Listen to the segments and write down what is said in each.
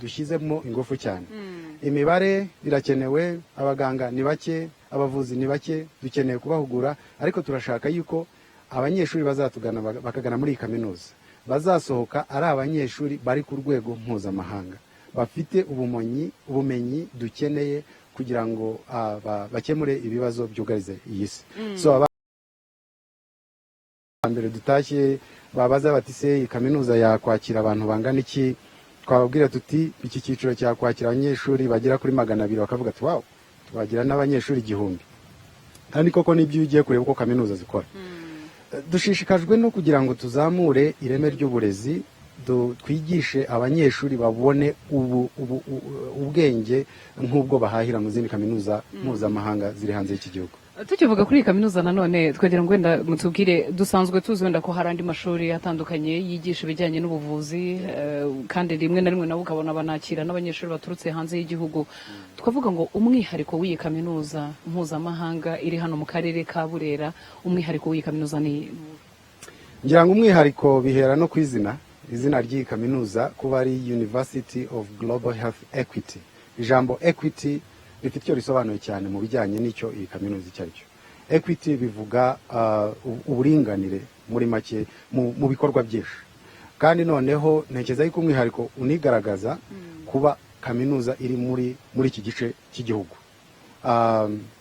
dushyizemo ingufu cyane. Imibare birakenewe, abaganga ni bake, abavuzi ni bake, dukeneye kubahugura, ariko turashaka yuko abanyeshuri bazatugana bakagana muri kaminuza bazasohoka ari abanyeshuri bari ku rwego mpuzamahanga bafite ubumenyi dukeneye kugira ngo bakemure ibibazo byugarize iyi si. So mbere dutashye babaza bati se kaminuza yakwakira abantu bangana iki, twababwira tuti iki cyiciro cyakwakira abanyeshuri bagera kuri 200, bakavuga ati wow, twagira n'abanyeshuri 1000. kandi koko nibyo ugiye kureba uko kaminuza zikora. Dushishikajwe no kugira ngo tuzamure ireme ry'uburezi, twigishe abanyeshuri babone ubwenge nk'ubwo bahahira mu zindi kaminuza mpuzamahanga ziri hanze y'iki gihugu. Tukivuga kuri kaminuza nanone twagira ngo wenda mutubwire, dusanzwe tuzi wenda ko hari andi mashuri atandukanye yigisha ibijyanye n'ubuvuzi, kandi rimwe na rimwe nabo ukabona banakira n'abanyeshuri baturutse hanze y'igihugu. Twavuga ngo umwihariko w'iyi kaminuza mpuzamahanga iri hano mu karere ka Burera, umwihariko w'iyi kaminuza ni ngira ngo umwihariko bihera no kwizina ry'iyi kaminuza kuba ari University of Global Health Equity. Ijambo equity bifite icyo risobanuye cyane mu bijyanye n'icyo iyi kaminuza icyo ari cyo. Equity bivuga uburinganire muri make mu bikorwa byinshi, kandi noneho ntekereza yuko umwihariko unigaragaza kuba kaminuza iri muri iki gice cy'igihugu.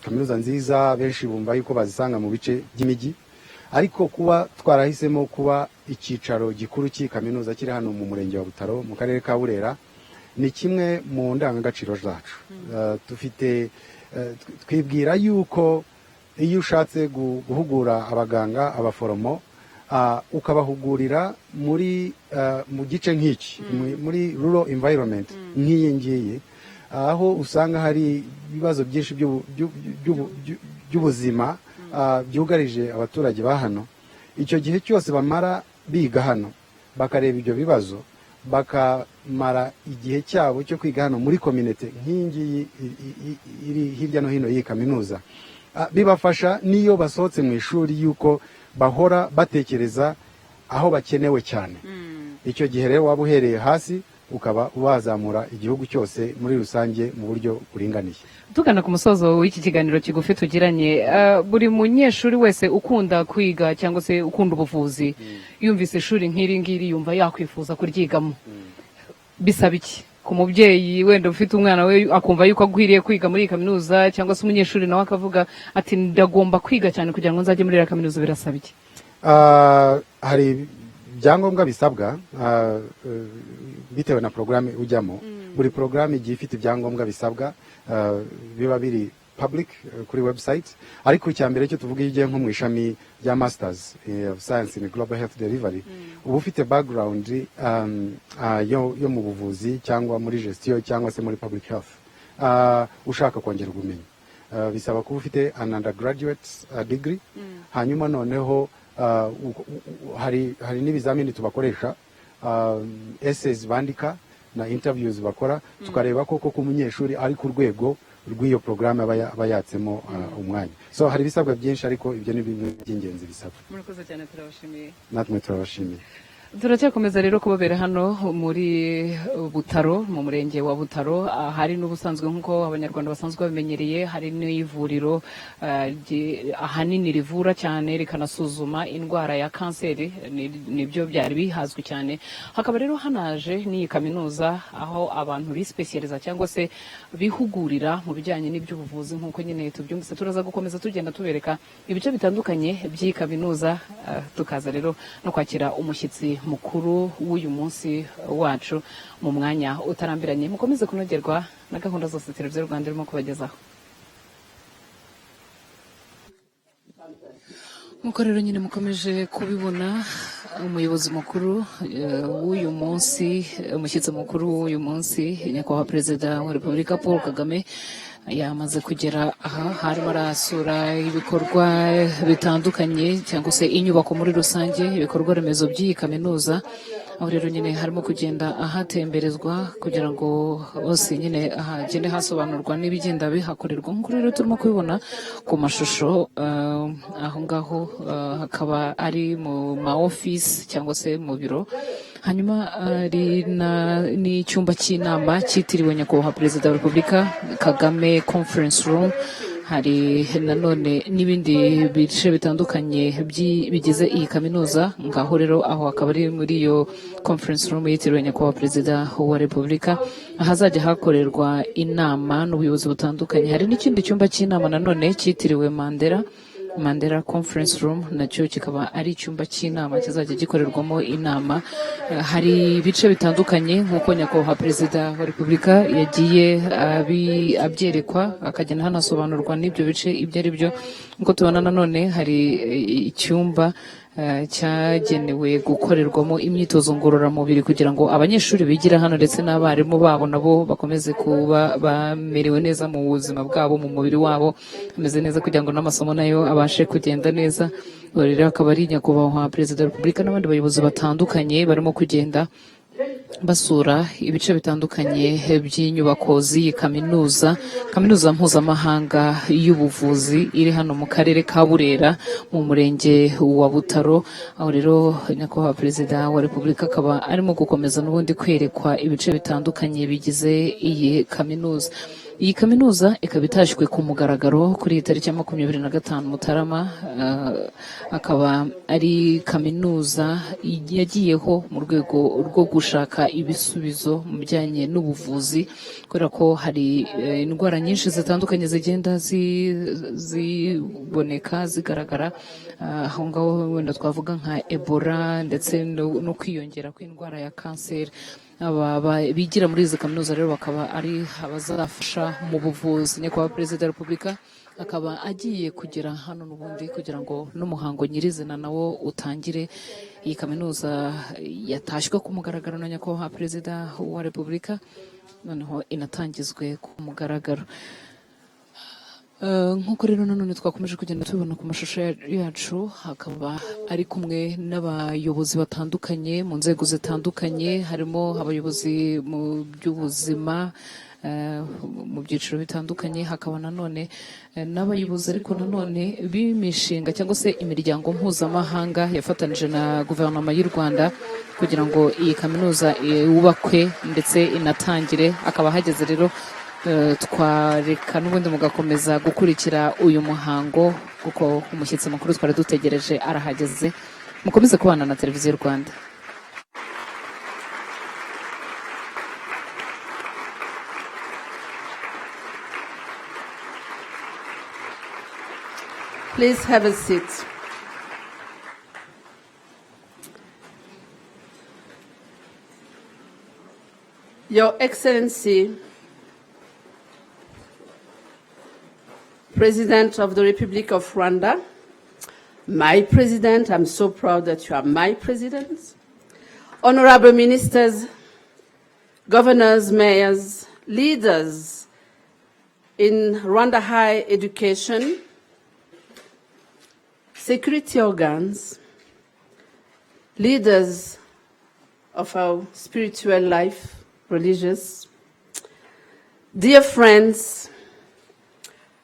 Kaminuza nziza benshi bumva yuko bazisanga mu bice by'imijyi, ariko kuba twarahisemo kuba icyicaro gikuru cy'iyi kaminuza kiri hano mu murenge wa Butaro mu karere ka Burera ni kimwe mu ndangagaciro zacu. Twibwira yuko iyo ushatse guhugura abaganga, abaforomo, ukabahugurira mu gice nk'iki, muri rural environment nk'iyi ngiyi, aho usanga hari ibibazo byinshi by'ubuzima byugarije abaturage ba hano, icyo gihe cyose bamara biga hano bakareba ibyo bibazo, bakamara igihe cyabo cyo kwiga hano muri community nk'ingi iri hirya no hino y'iyi kaminuza, bibafasha niyo basohotse mu ishuri yuko bahora batekereza aho bakenewe cyane. Icyo gihe rero waba uhereye hasi ukaba wazamura igihugu cyose muri rusange mu buryo buringaniye. Tugana ku musozo w'iki kiganiro kigufi tugiranye, buri munyeshuri wese ukunda kwiga cyangwa se ukunda ubuvuzi yumvise ishuri nk'iri ngiri yumva yakwifuza kuryigamo, bisaba iki ku mubyeyi wenda ufite umwana we akumva yuko agwiriye kwiga muri kaminuza, cyangwa se umunyeshuri nawe akavuga ati ndagomba kwiga cyane kugira ngo nzajye muri kaminuza, birasaba iki? Hari ibyangombwa bisabwa bitewe na porogaramu ujyamo. Buri porogaramu igiye ifite ibyangombwa bisabwa, biba biri public kuri website, ariko icya mbere cyo tuvuga iyo ugiye nko mu ishami rya Masters of Science in Global Health Delivery, uba ufite background yo mu buvuzi cyangwa muri gestion cyangwa se muri public health, ushaka kongera ubumenyi, bisaba kuba ufite an undergraduate degree. Hanyuma noneho hari n'ibizamini tubakoresha, essays bandika na interviews bakora, tukareba koko ko umunyeshuri ari ku rwego rw'iyo porogaramu aba yatsemo umwanya. So hari ibisabwa byinshi, ariko ibyo ni bimwe by'ingenzi bisabwa. Murakoze cyane, turabashimiye. Natwe turabashimiye. Turacyakomeza rero kubabera hano muri Butaro, mu murenge wa Butaro. Hari n'ubusanzwe nk'uko abanyarwanda basanzwe babimenyereye, hari n'ivuriro ahanini rivura cyane rikanasuzuma indwara ya kanseri, nibyo byari bihazwi cyane. Hakaba rero hanaje n'iyi kaminuza aho abantu bispecializa cyangwa se bihugurira mu bijyanye n'iby'ubuvuzi. nk'uko nyine tubyumvise, turaza gukomeza tugenda tubereka ibice bitandukanye by'iyi kaminuza, tukaza rero no kwakira umushyitsi mukuru w'uyu munsi wacu mu mwanya utarambiranye. Mukomeze kunogerwa na gahunda zose Televiziyo Rwanda irimo kubagezaho. Muko rero nyine mukomeje kubibona, umuyobozi mukuru w'uyu munsi, umushyitsi mukuru w'uyu munsi, nyakubahwa Perezida wa Repubulika Paul Kagame yamaze kugera aha, harimo arasura ibikorwa bitandukanye cyangwa se inyubako muri rusange, ibikorwa remezo by'iyi kaminuza. Aho rero nyine harimo kugenda ahatemberezwa kugira ngo hose nyine hagende hasobanurwa n'ibigenda bihakorerwa. Nk'uko rero turimo kubibona ku mashusho, aho ngaho hakaba ari mu ma office cyangwa se mu biro hanyuma hari n'icyumba cy'inama cyitiriwe nyakubahwa perezida wa repubulika Kagame conference room. Hari nanone n'ibindi bice bitandukanye bigize iyi kaminuza, ngaho rero aho akaba ari muri iyo conference room yitiriwe nyakubahwa perezida wa repubulika, ahazajya hakorerwa inama n'ubuyobozi butandukanye. Hari n'ikindi cyumba cy'inama nanone cyitiriwe Mandela conference room, nacyo kikaba ari icyumba cy'inama kizajya gikorerwamo inama. Hari ibice bitandukanye nk'uko nyakubahwa perezida wa repubulika yagiye abyerekwa, akagenda hanasobanurwa n'ibyo bice ibyo ari byo. Nk'uko tubona nanone hari icyumba cyagenewe gukorerwamo imyitozo ngororamubiri kugira ngo abanyeshuri bigira hano ndetse n'abarimu babo nabo bakomeze kuba bamerewe neza mu buzima bwabo, mu mubiri wabo bameze neza, kugira ngo n'amasomo nayo abashe kugenda neza. Rero akaba ari nyakubahwa perezida wa repubulika n'abandi bayobozi batandukanye barimo kugenda basura ibice bitandukanye by'inyubako z'iyi kaminuza mpuzamahanga y'ubuvuzi iri hano mu karere ka Burera mu murenge wa Butaro. Aho rero nyakubahwa perezida wa repubulika akaba arimo gukomeza n'ubundi kwerekwa ibice bitandukanye bigize iyi kaminuza. Iyi kaminuza ikaba itashywe ku mugaragaro kuri iyi tariki ya 25 Mutarama. Akaba ari kaminuza yagiyeho mu rwego rwo gushaka ibisubizo mu bijyanye n'ubuvuzi, kubera ko hari indwara nyinshi zitandukanye zigenda ziboneka zigaragara aho ngaho. Wenda twavuga nka Ebola ndetse no kwiyongera kw'indwara ya kanseri. Bigira muri izi kaminuza rero bakaba ari abazafasha mu buvuzi. Nyakubahwa perezida wa repubulika akaba agiye kugera hano n'ubundi kugira ngo n'umuhango nyirizina nawo utangire. Iyi kaminuza yatashywe ku mugaragaro na nyakubahwa perezida wa repubulika, noneho inatangizwe ku mugaragaro. Nk'uko rero nanone twakomeje kugenda tubibona ku mashusho yacu, hakaba ari kumwe n'abayobozi batandukanye mu nzego zitandukanye, harimo abayobozi mu by'ubuzima mu byiciro bitandukanye, hakaba nanone n'abayobozi ariko nanone b'imishinga cyangwa se imiryango mpuzamahanga yafatanije na guverinoma y'u Rwanda kugira ngo iyi kaminuza yubakwe ndetse inatangire. Akaba hageze rero twareka n'ubundi mugakomeza gukurikira uyu muhango kuko umushyitsi mukuru twari dutegereje arahageze. Mukomeze kubana na televiziyo Rwanda. Please have a seat. Your Excellency, President of the Republic of Rwanda, my President, I'm so proud that you are my President, honorable ministers, governors, mayors, leaders in Rwanda higher education, security organs, leaders of our spiritual life, religious, dear friends,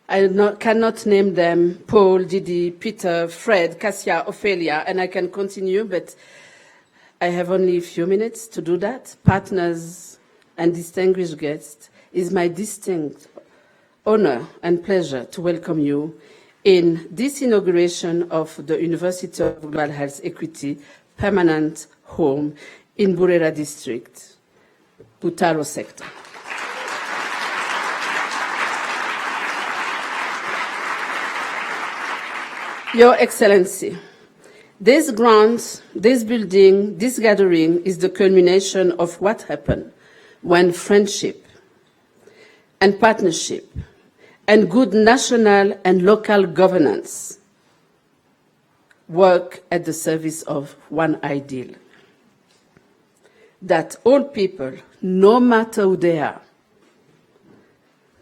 I cannot name them, Paul, Didi, Peter, Fred, Cassia, Ophelia, and I can continue, but I have only a few minutes to do that. Partners and distinguished guests, it's my distinct honor and pleasure to welcome you in this inauguration of the University of Global Health Equity permanent home in Burera district, Butaro sector. Your Excellency, this grant, this building, this gathering is the culmination of what happened when friendship and partnership and good national and local governance work at the service of one ideal, that all people, no matter who they are,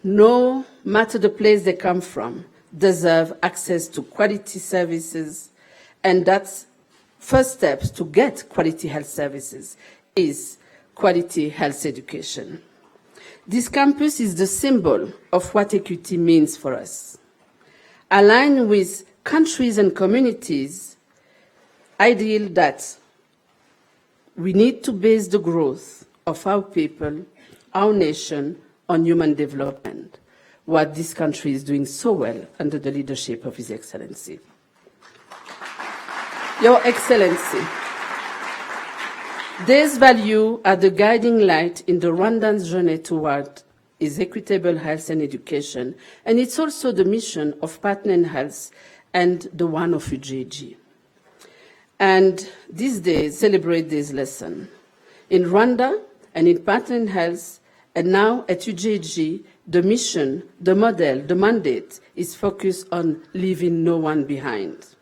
no matter the place they come from, deserve access to quality services, and that's first steps to get quality health services is quality health education. This campus is the symbol of what equity means for us. Aligned with countries and communities, ideal that we need to base the growth of our people, our nation, on human development, what this country is doing so well under the leadership of His Excellency. Your Excellency, these values are the guiding light in the Rwandan's journey toward its equitable health and education, and it's also the mission of Partner Health and the one of UJG. And this day celebrate this lesson. In Rwanda and in Partner Health, and now at UJG, the mission, the model, the mandate is focused on leaving no one behind.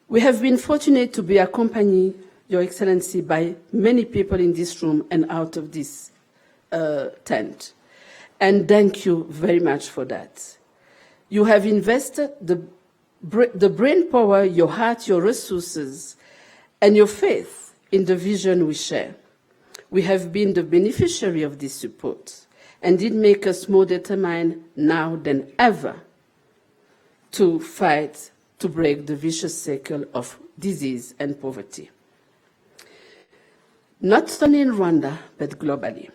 We have been fortunate to be accompanied, Your Excellency, by many people in this room and out of this tent. And thank you very much for that. You have invested the brain power, your heart, your resources, and your faith in the vision we share. We have been the beneficiary of this support, and it makes us more determined now than ever to fight to break the vicious cycle of disease and poverty. Not only in Rwanda, but globally.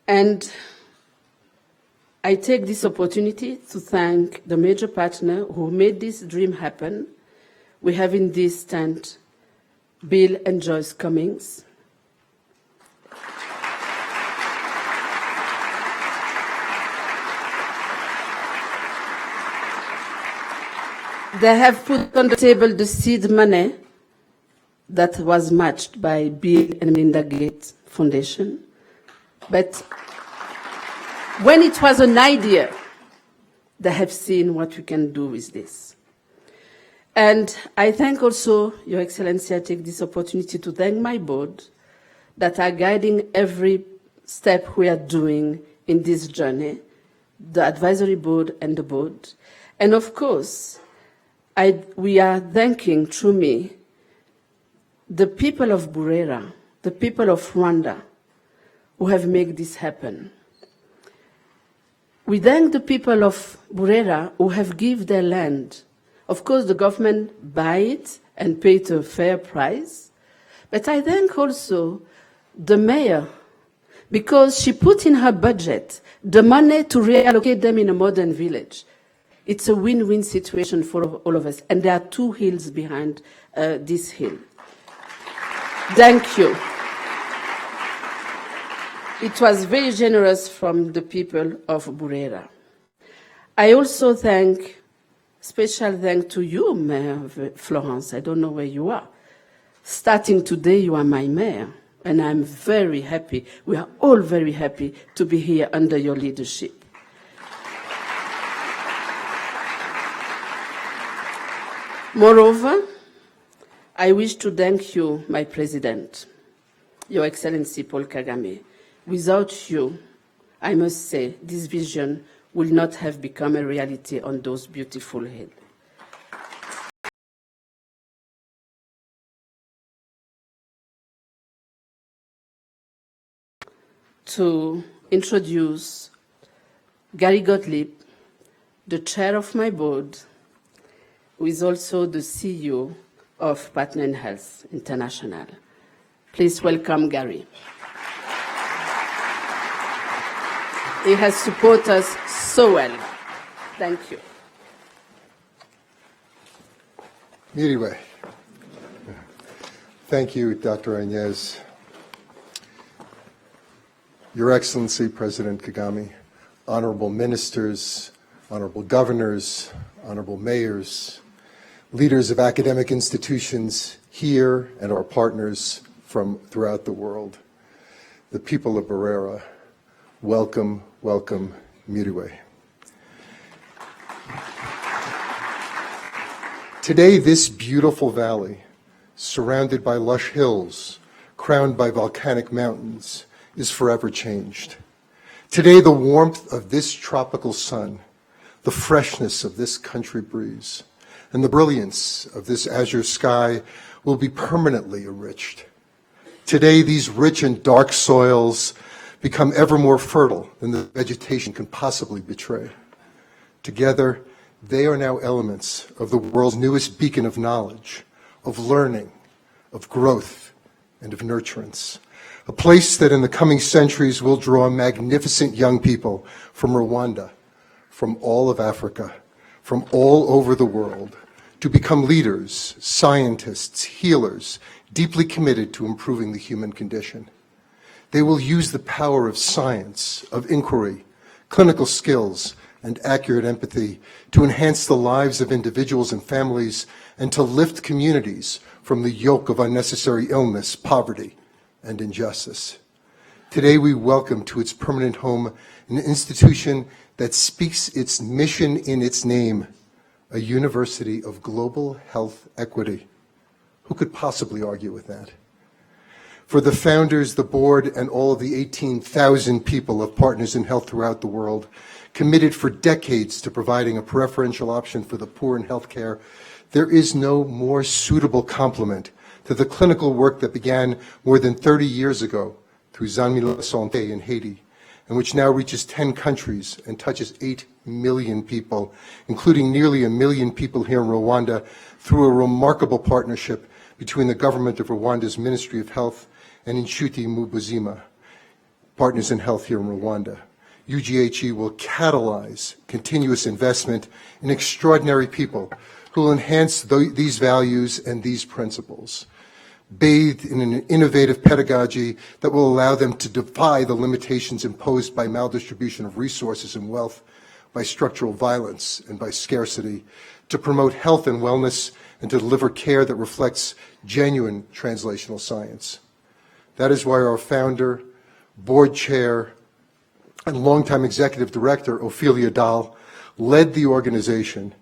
And I take this opportunity to thank the major partner who made this dream happen. We have in this tent Bill and Joyce Cummings. They have put on the table the seed money that was matched by Bill and Melinda Gates Foundation. But when it was an idea, they have seen what we can do with this. And I thank also, Your Excellency, I take this opportunity to thank my board that are guiding every step we are doing in this journey, the advisory board and the board. And of course, we are thanking, through me, the people of Burera, the people of Rwanda, who have made this happen. We thank the people of Burera who have given their land. Of course, the government buy it and pay it a fair price. But I thank also the mayor, because she put in her budget the money to reallocate them in a modern village. It's a win-win situation for all of us. And there are two hills behind this hill. Thank you. It was very generous from the people of Burera. I also special thank to you, Mayor Florence. I don't know where you are. Starting today, you are my mayor, and I'm very happy. We are all very happy to be here under your leadership. Moreover, I wish to thank you, my President, Your Excellency Paul Kagame. Without you, I must say, this vision will not have become a reality on those beautiful hills. To introduce Gary Gottlieb, the chair of my board, who is also the CEO of Partner Health International. Please welcome Gary. He has supported us so well. Thank you. Miriwe. Thank you, Dr. Agnès. Your Excellency, President Kagame, honorable ministers, honorable governors, honorable mayors, leaders of academic institutions here and our partners from throughout the world, the people of Burera, welcome, welcome, Miriwe. Today, this beautiful valley, surrounded by lush hills, crowned by volcanic mountains, is forever changed. Today, the warmth of this tropical sun, the freshness of this country breeze, and the brilliance of this azure sky will be permanently enriched. Today, these rich and dark soils become ever more fertile than the vegetation can possibly betray. Together, they are now elements of the world's newest beacon of knowledge, of learning, of growth, and of nurturance. A place that in the coming centuries will draw magnificent young people from Rwanda, from all of Africa, from all over the world, to become leaders, scientists, healers, deeply committed to improving the human condition. They will use the power of science, of inquiry, clinical skills, and accurate empathy to enhance the lives of individuals and families and to lift communities from the yoke of unnecessary illness, poverty, and injustice. Today we welcome to its permanent home an institution that speaks its mission in its name, a university of global health equity. Who could possibly argue with that? For the founders, the board, and all of the 18,000 people of Partners in Health throughout the world, committed for decades to providing a preferential option for the poor in healthcare, there is no more suitable complement to the clinical work that began more than 30 years ago through Zanmi La Santé in Haiti, and which now reaches 10 countries and touches 8 million people, including nearly 1 million people here in Rwanda, through a remarkable partnership between the government of Rwanda's Ministry of Health and Inshuti Mubuzima, Partners in Health here in Rwanda. UGHE will catalyze continuous investment in extraordinary people who will enhance these values and these principles, bathed in an innovative pedagogy that will allow them to defy the limitations imposed by maldistribution of resources and wealth, by structural violence, and by scarcity, to promote health and wellness, and to deliver care that reflects genuine translational science. That is why our founder, board chair, and longtime executive director, Ophelia Dahl, led the organization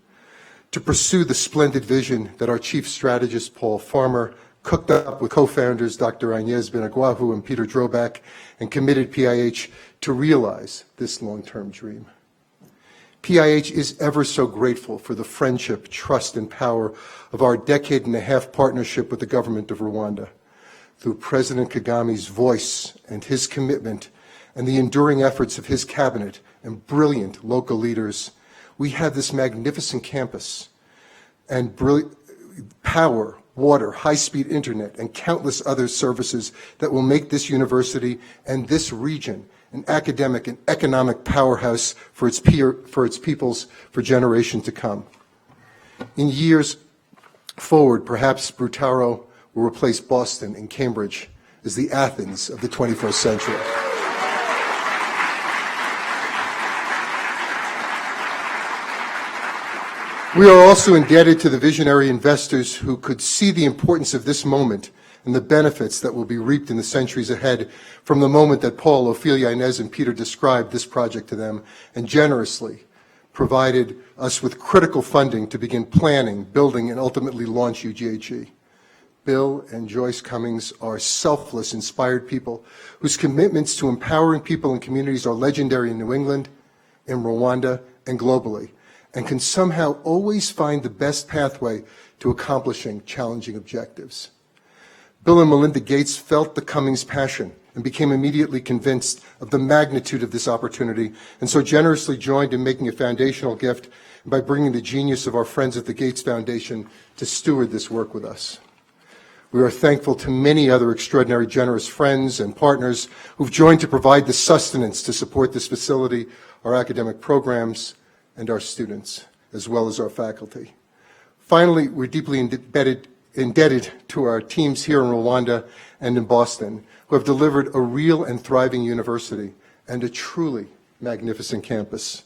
to pursue the splendid vision that our chief strategist, Paul Farmer, cooked up with co-founders Dr. Agnes Benagwahu and Peter Drobak, and committed PIH to realize this long-term dream. PIH is ever so grateful for the friendship, trust, and power of our decade-and-a-half partnership with the government of Rwanda. Through President Kagame's voice and his commitment and the enduring efforts of his cabinet and brilliant local leaders, we have this magnificent campus and power, water, high-speed internet, and countless other services that will make this university and this region an academic and economic powerhouse for its peoples for generations to come. In years forward, perhaps Butaro will replace Boston and Cambridge as the Athens of the 21st century. We are also indebted to the visionary investors who could see the importance of this moment and the benefits that will be reaped in the centuries ahead from the moment that Paul, Ophelia, Inez, and Peter described this project to them and generously provided us with critical funding to begin planning, building, and ultimately launch UGHE. Bill and Joyce Cummings are selfless, inspired people whose commitments to empowering people and communities are legendary in New England, in Rwanda, and globally, and can somehow always find the best pathway to accomplishing challenging objectives. Bill and Melinda Gates felt the Cummings passion and became immediately convinced of the magnitude of this opportunity, and so generously joined in making a foundational gift by bringing the genius of our friends at the Gates Foundation to steward this work with us. We are thankful to many other extraordinary, generous friends and partners who've joined to provide the sustenance to support this facility, our academic programs, and our students, as well as our faculty. Finally, we're deeply indebted to our teams here in Rwanda and in Boston, who have delivered a real and thriving university and a truly magnificent campus.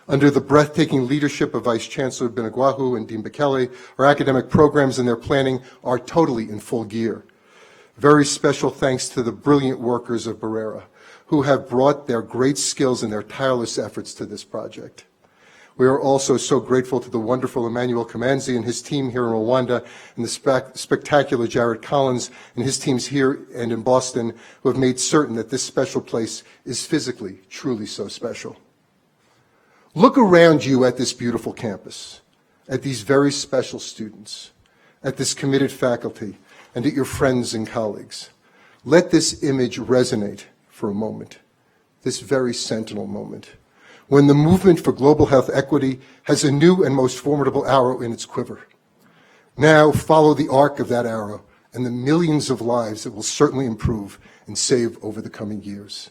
Under the breathtaking leadership of Vice Chancellor Benagwahu and Dean Bekele, our academic programs and their planning are totally in full gear. Very special thanks to the brilliant workers of Barrera, who have brought their great skills and their tireless efforts to this project. We are also so grateful to the wonderful Emmanuel Kamanzi and his team here in Rwanda, and the spectacular Jared Collins and his teams here and in Boston, who have made certain that this special place is physically, truly so special. Look around you at this beautiful campus, at these very special students, at this committed faculty, and at your friends and colleagues. Let this image resonate for a moment, this very sentinel moment, when the movement for global health equity has a new and most formidable arrow in its quiver. Now follow the arc of that arrow and the millions of lives it will certainly improve and save over the coming years.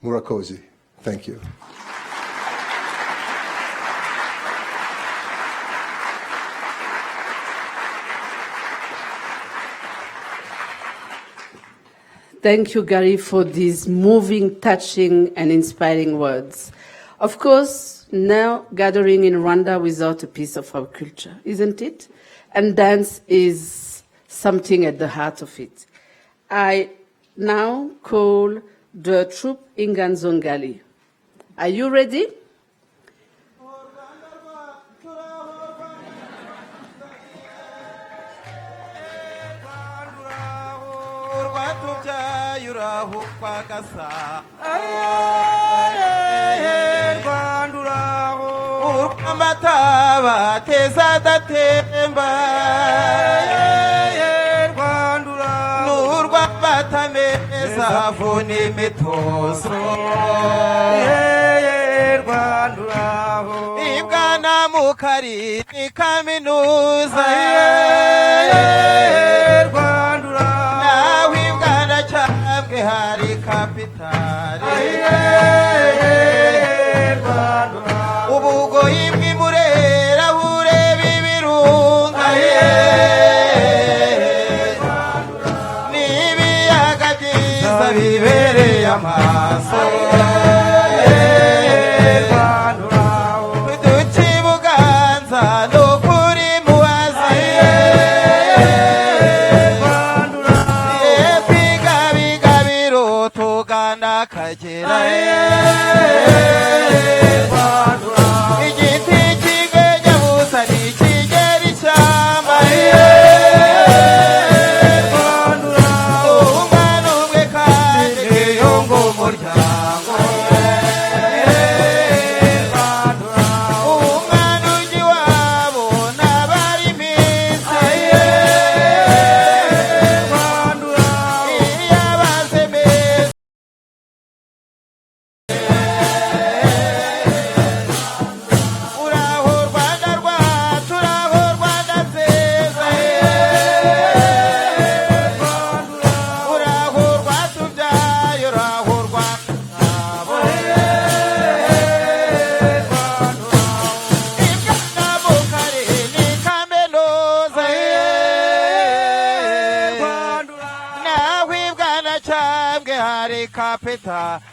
Murakoze, thank you. Thank you, Gary, for these moving, touching, and inspiring words. Of course, now gathering in Rwanda without a piece of our culture, isn't it? And dance is something at the heart of it. I now call the troupe Inganzongali. Are you ready? Urkamataba tezada temba Nurwa batameza vuni mitoso Ibwana mukari ni kaminuza Nawe ibwana cyambwe hari kapitali Ubugoyi bw'imurera bureba ibirunga N'ibiyaga byiza bibereye amaso Tukibuganza n'ukuri muwazi Bigabiro tugana Akagera Igiti kigenya busa n'ikigera ishyamba Umwana umwe kandi yiyunga umuryango Umwana ujya iwabo n'abari iminsi Iyo abaze meza Uraho Rwanda rwacu uraho Rwanda nziza Uraho rwatubyaye uraho Rwanda rwabo Ibwana mukari ni kaminuza Nawe ibwana cyambwe hari kapitali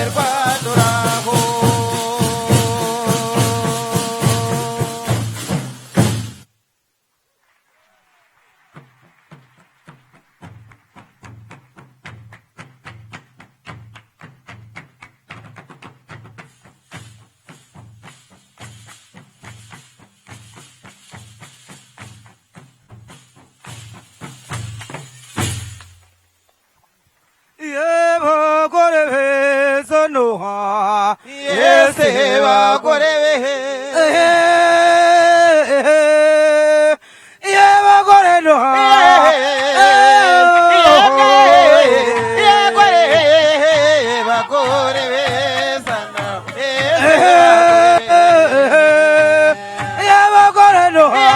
Rwanda uraho bagore beza noha Yese bagore behe bagore noha bagore beza bagore noha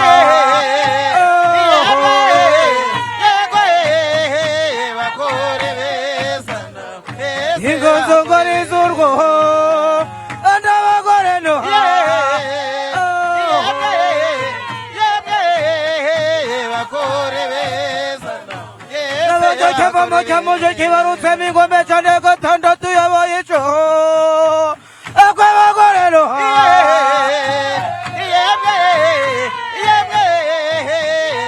bagore beza ingozongori z'urwo ndabagore noha bagore beza n'abajya cyamuje kibarutse mingombe cyane gatandatu yabaye cyo akwe bagore noha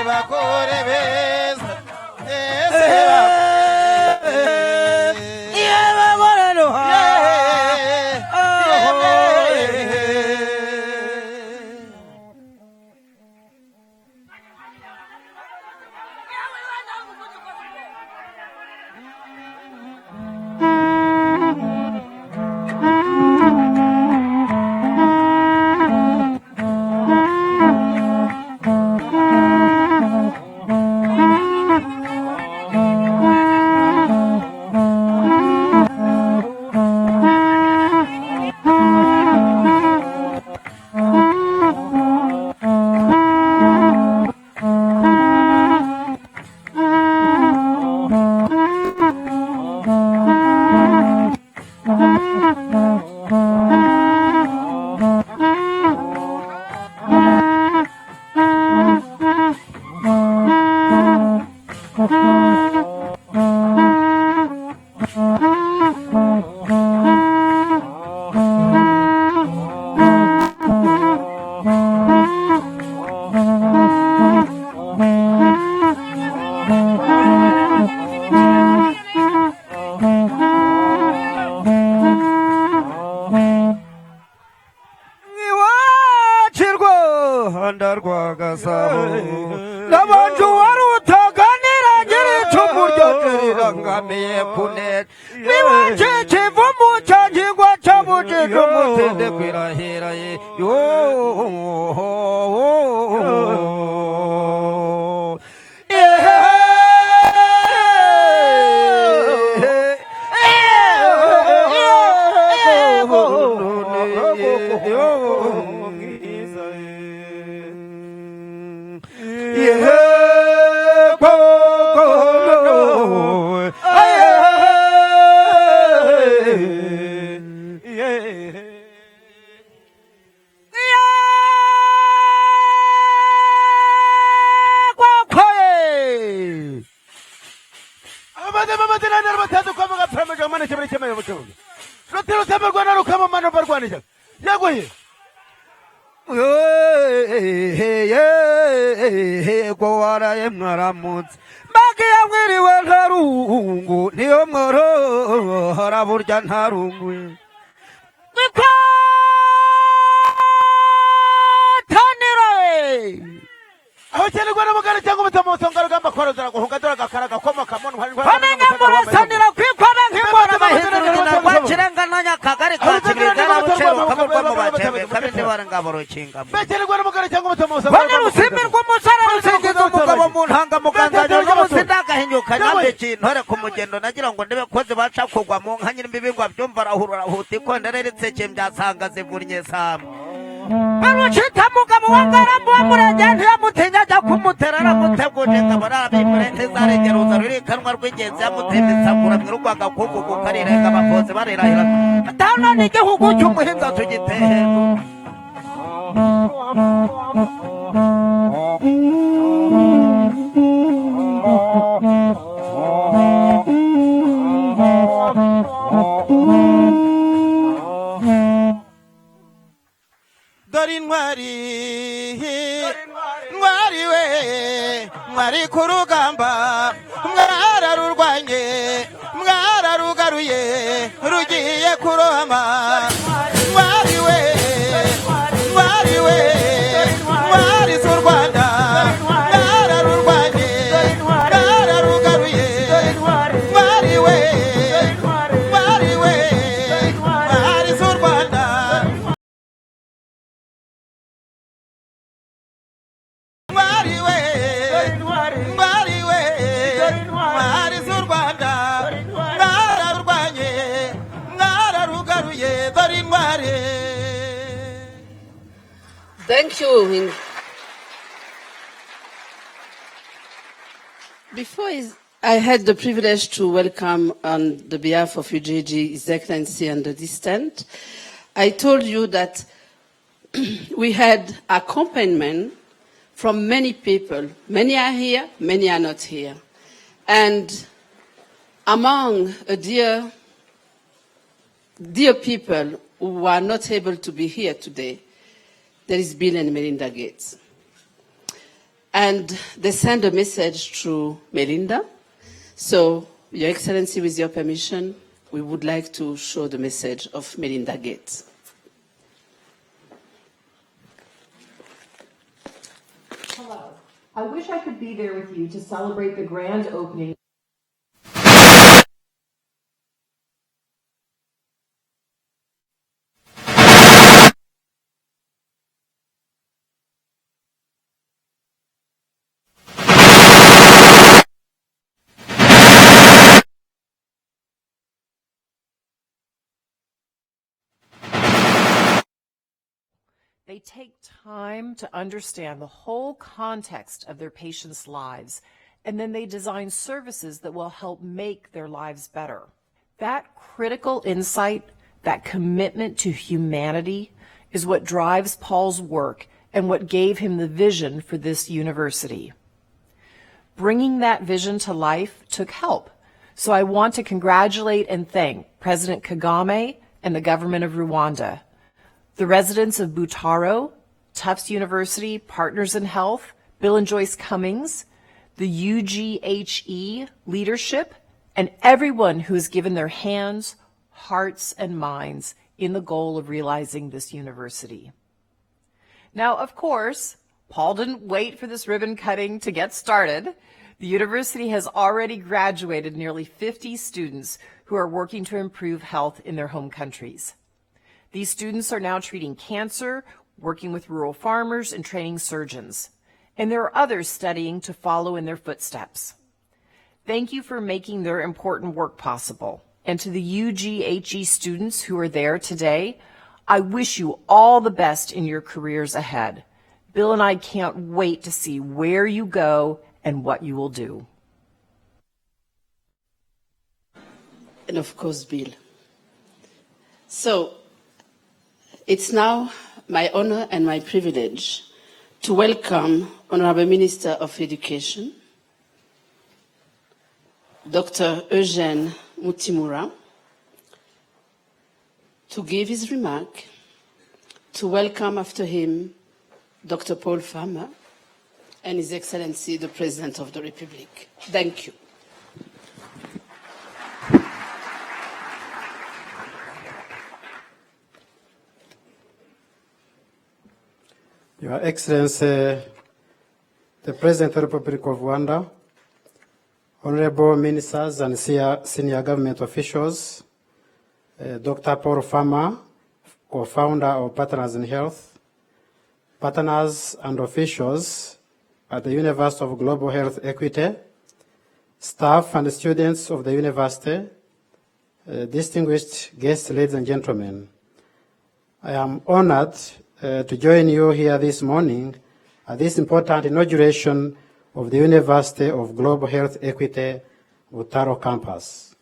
bagore beza bagore noha wegamiye kunet wiwaje kivumu cyangwa cyabuje dumutende kwirahira ye Gwaraye mwaramutse Magiya mwiriwe ntarungu niyo mworo haraburya ntarungu Tanire aho cyane gwana mugara cyangwa mutamusonga rugamba korozera guhunga dora gakaraga koma kamuntu Pamenya murasanira kwikora nk'imora bahindurira kwakiranganya kagari kwakirira bucero kaburwa mu bacebe kabindi barangaboro kinga Becere gwana mugara cyangwa mutamusonga Bane rusimirwa musara rusengeza umugabo mu ntanga muganzaje n'umusindaga hinyuka nambe cyintore ku mugendo nagira ngo ndebe koze baca kugwa mu nkanyira imbibingwa byumva rahurura huti ko ndareretse cyembyasanga zivurnye sama Baruchita mugabo wangarambo amurage ntiyamutinya ajya kumuterera muteguje ngabarabe imurente zare geruza ruri kanwa rw'ingenzi yamutembetsa kuramwe rugwaga kuvuga karirenga abakozi barerahira atana n'igihugu cy'umuhinza tugitehe Dori ntwari we mwari ku rugamba mwararurwanye mwararugaruye rugiye kurohama mwari we mwari z'u Rwanda mwararurwanye mwararugaruye mwari we mwari z'u Rwanda Thank you. I had the privilege to welcome on the behalf of UJG, His Excellency and the distant. I told you that we had accompaniment from many people. Many are here, many are not here. And among dear people who are not able to be here today, there is Bill and Melinda Gates. And they send a message through Melinda. So, Your Excellency, with your permission, we would like to show the message of Melinda Gates. Hello. I wish I could be there with you to celebrate the grand opening. They take time to understand the whole context of their patients' lives, and then they design services that will help make their lives better. That critical insight, that commitment to humanity, is what drives Paul's work and what gave him the vision for this university. Bringing that vision to life took help, so I want to congratulate and thank President Kagame and the government of Rwanda, the residents of Butaro, Tufts University, Partners in Health, Bill and Joyce Cummings, the UGHE leadership, and everyone who has given their hands, hearts, and minds in the goal of realizing this university. Now, of course, Paul didn't wait for this ribbon cutting to get started. The university has already graduated nearly 50 students who are working to improve health in their home countries. These students are now treating cancer, working with rural farmers, and training surgeons. And there are others studying to follow in their footsteps. Thank you for making their important work possible. And to the UGHE students who are there today, I wish you all the best in your careers ahead. Bill and I can't wait to see where you go and what you will do. And of course, Bill. So, it's now my honor and my privilege to welcome Honorable Minister of Education, Dr. Eugène Mutimura, to give his remark, to welcome after him Dr. Paul Farmer and His Excellency the President of the Republic. Thank you. Your Excellency, the President of the Republic of Rwanda, honorable ministers and senior government officials, Dr. Paul Farmer, co-founder of Partners in Health, partners and officials at the University of Global Health Equity, staff and students of the university, distinguished guests, ladies and gentlemen. I am honored to join you here this morning at this important inauguration of the University of Global Health Equity, Butaro campus.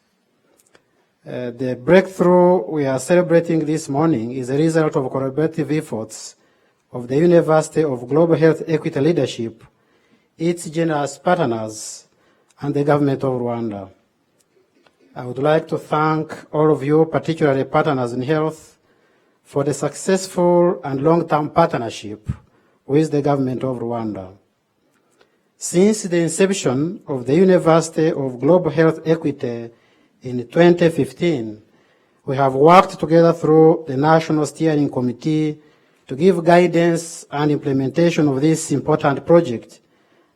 The breakthrough we are celebrating this morning is a result of collaborative efforts of the University of Global Health Equity leadership, its generous partners, and the government of Rwanda. I would like to thank all of you, particularly partners in health, for the successful and long-term partnership with the government of Rwanda. Since the inception of the University of Global Health Equity in 2015, we have worked together through the National Steering Committee to give guidance and implementation of this important project,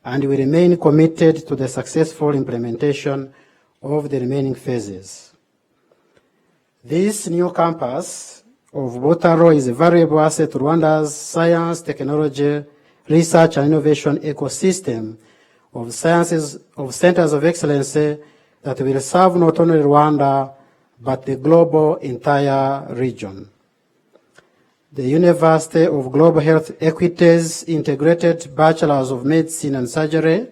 and we remain committed to the successful implementation of the remaining phases. This new campus of Butaro is a valuable asset to Rwanda's science, technology, research and innovation ecosystem of centers of excellence that will serve not only Rwanda, but the global entire region. The University of Global Health Equity's integrated Bachelors of Medicine and Surgery,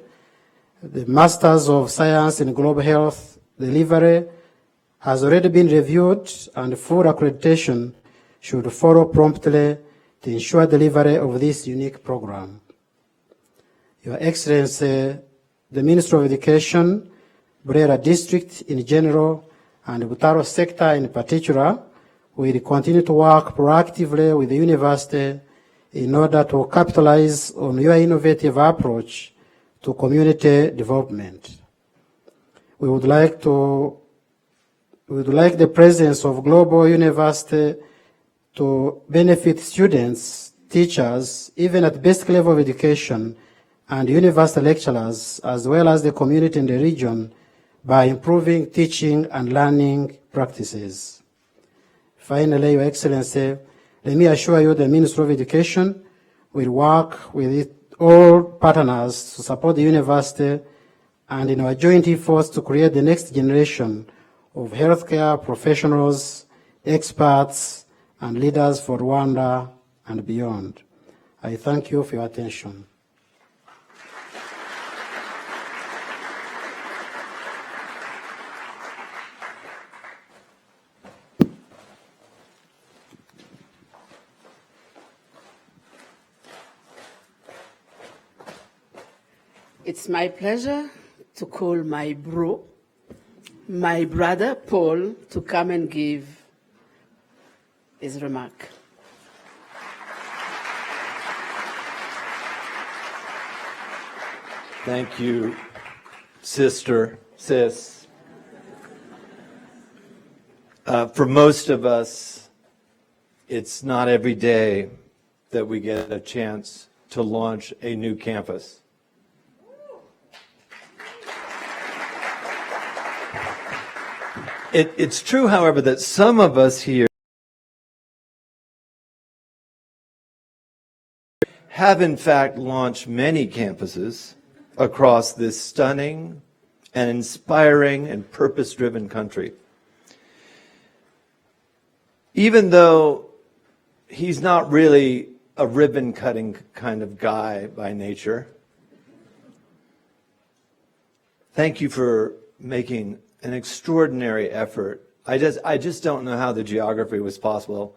the Masters of Science in Global Health Delivery, has already been reviewed, and full accreditation should follow promptly to ensure delivery of this unique program. Your Excellency, the Minister of Education, Burera District in general, and Butaro sector in particular, will continue to work proactively with the university in order to capitalize on your innovative approach to community development. We would like the presence of Global University to benefit students, teachers, even at basic level of education, and university lecturers, as well as the community in the region, by improving teaching and learning practices. Finally, Your Excellency, let me assure you the Ministry of Education will work with all partners to support the university and in our joint efforts to create the next generation of healthcare professionals, experts, and leaders for Rwanda and beyond. I thank you for your attention. It's my pleasure to call my brother Paul, to come and give his remark. Thank you, sis. For most of us, it's not every day that we get a chance to launch a new campus. It's true, however, that some of us here have in fact launched many campuses across this stunning and inspiring and purpose-driven country. Even though he's not really a ribbon-cutting kind of guy by nature, thank you for making an extraordinary effort. I just don't know how the geography was possible.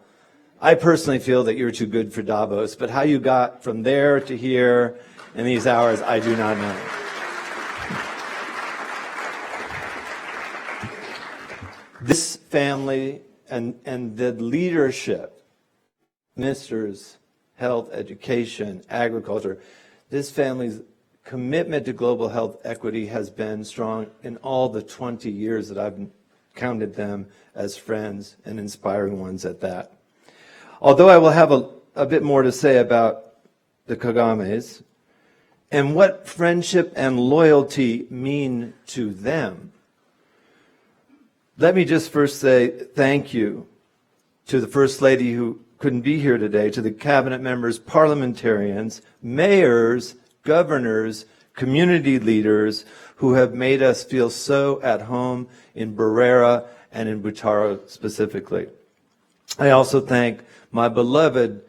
I personally feel that you're too good for Davos, but how you got from there to here in these hours, I do not know. This family and the leadership, ministers, health, education, agriculture, this family's commitment to global health equity has been strong in all the 20 years that I've counted them as friends and inspiring ones at that. Although I will have a bit more to say about the Kagames and what friendship and loyalty mean to them, let me just first say thank you to the First Lady who couldn't be here today, to the cabinet members, parliamentarians, mayors, governors, community leaders who have made us feel so at home in Barrera and in Butaro specifically. I also thank my beloved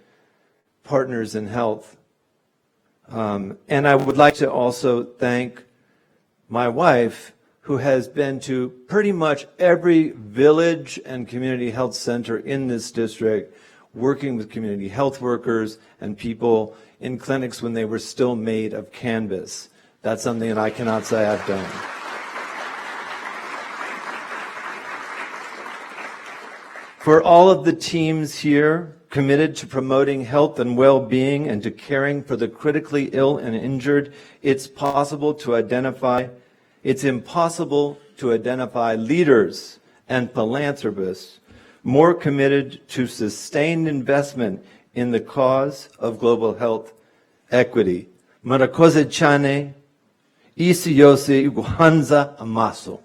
partners in health. And I would like to also thank my wife, who has been to pretty much every village and community health center in this district, working with community health workers and people in clinics when they were still made of canvas. That's something that I cannot say I've done. For all of the teams here committed to promoting health and well-being and to caring for the critically ill and injured, it's impossible to identify leaders and philanthropists more committed to sustained investment in the cause of global health equity. Murakoze cyane, isi yose iguhanza amaso.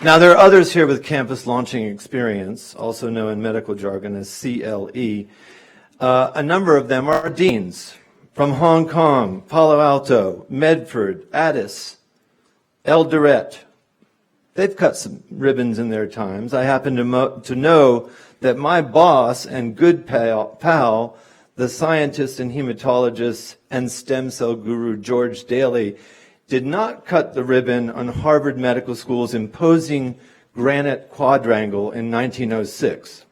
Now, there are others here with campus launching experience, also known in medical jargon as CLE. A number of them are deans from Hong Kong, Palo Alto, Medford, Addis, Eldoret. They've cut some ribbons in their times. I happen to know that my boss and good pal, the scientist and hematologist and stem cell guru George Daly, did not cut the ribbon on Harvard Medical School's imposing granite quadrangle in 1906.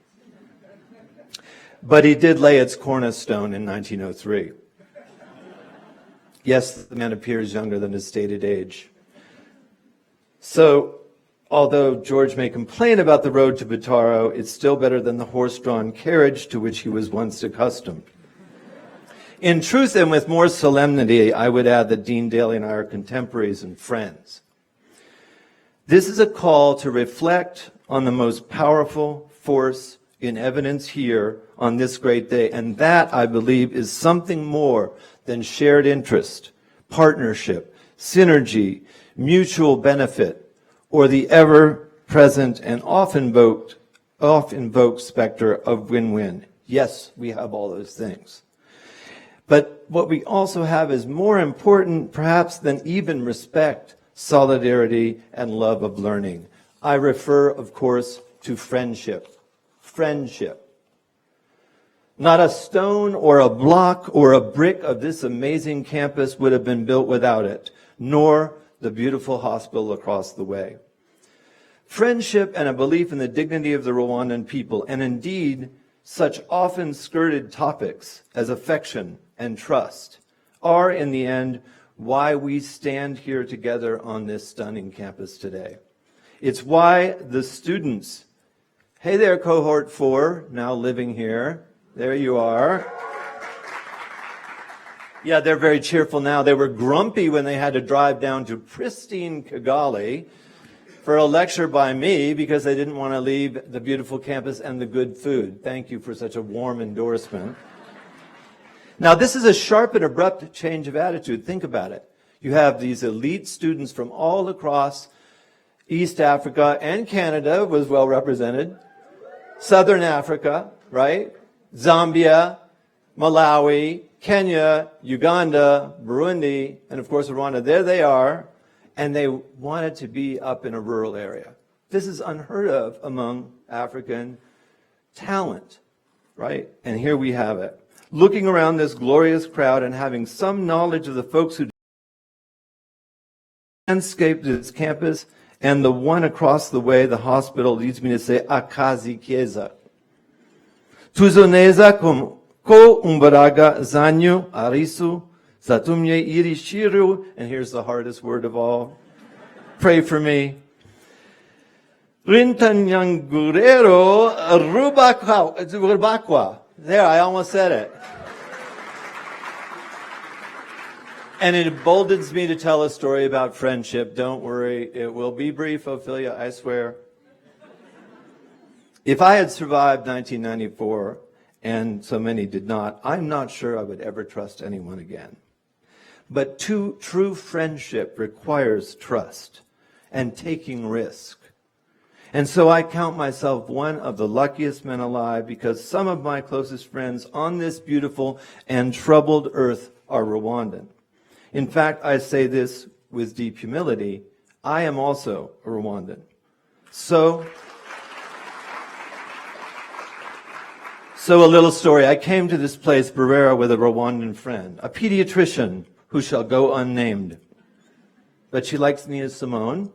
But he did lay its cornerstone in 1903. Yes, the man appears younger than his stated age. So, although George may complain about the road to Butaro, it's still better than the horse-drawn carriage to which he was once accustomed. In truth, and with more solemnity, I would add that Dean Daly and I are contemporaries and friends. This is a call to reflect on the most powerful force in evidence here on this great day, and that, I believe, is something more than shared interest, partnership, synergy, mutual benefit, or the ever-present and oft-invoked specter of win-win. Yes, we have all those things. But what we also have is more important, perhaps, than even respect, solidarity, and love of learning. I refer, of course, to friendship. Friendship. Not a stone or a block or a brick of this amazing campus would have been built without it, nor the beautiful hospital across the way. Friendship and a belief in the dignity of the Rwandan people, and indeed, such often skirted topics as affection and trust, are in the end why we stand here together on this stunning campus today. It's why the students, hey there, cohort 4, now living here, there you are. Yeah, they're very cheerful now. They were grumpy when they had to drive down to pristine Kigali for a lecture by me because they didn't want to leave the beautiful campus and the good food. Thank you for such a warm endorsement. Now, this is a sharp and abrupt change of attitude. Think about it. You have these elite students from all across East Africa, and Canada was well represented, Southern Africa, right? Zambia, Malawi, Kenya, Uganda, Burundi, and of course Rwanda. There they are, and they wanted to be up in a rural area. This is unheard of among African talent, right? And here we have it. Looking around this glorious crowd and having some knowledge of the folks who landscaped this campus, and the one across the way, the hospital, leads me to say, Akazi Chiesa. Tuzoneza ko umbaraga zanyu arisu zatumye irishiru, and here's the hardest word of all. Pray for me. Rintanyangurero rubakwa. There, I almost said it. And it emboldens me to tell a story about friendship. Don't worry, it will be brief, Ophelia, I swear. If I had survived 1994, and so many did not, I'm not sure I would ever trust anyone again. But true friendship requires trust and taking risk. And so I count myself one of the luckiest men alive, because some of my closest friends on this beautiful and troubled earth are Rwandan. In fact, I say this with deep humility. I am also a Rwandan. So a little story. I came to this place, Barrera, with a Rwandan friend, a pediatrician who shall go unnamed. But she likes me as Simone.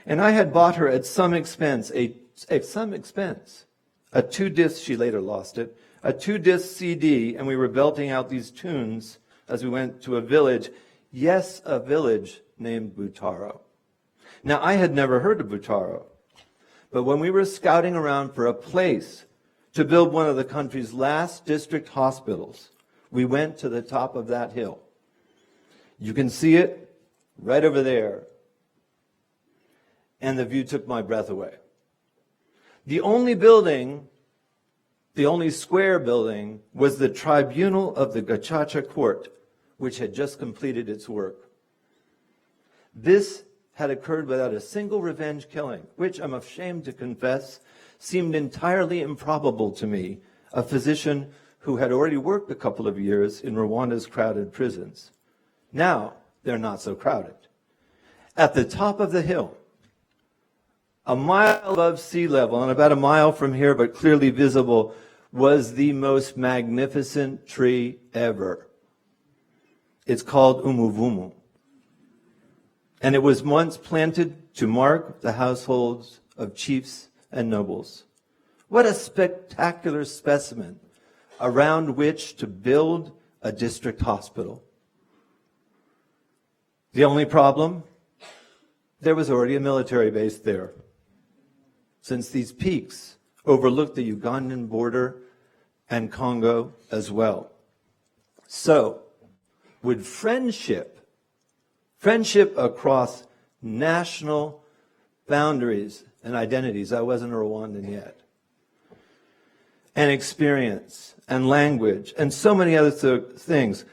And I had bought her at some expense, a 2-disc, she later lost it, a 2-disc CD, and we were belting out these tunes as we went to a village, yes, a village named Butaro. Now, I had never heard of Butaro, but when we were scouting around for a place to build one of the country's last district hospitals, we went to the top of that hill. You can see it right over there. And the view took my breath away. The only square building was the tribunal of the Gacaca court, which had just completed its work. This had occurred without a single revenge killing, which, I'm ashamed to confess, seemed entirely improbable to me, a physician who had already worked a couple of years in Rwanda's crowded prisons. Now, they're not so crowded. At the top of the hill, a mile above sea level, and about a mile from here, but clearly visible, was the most magnificent tree ever. It's called Umuvumu. And it was once planted to mark the households of chiefs and nobles. What a spectacular specimen around which to build a district hospital. The only problem? There was already a military base there, since these peaks overlooked the Ugandan border and Congo as well. So, would friendship across national boundaries and identities, I wasn't a Rwandan yet, and experience and language and so many other things,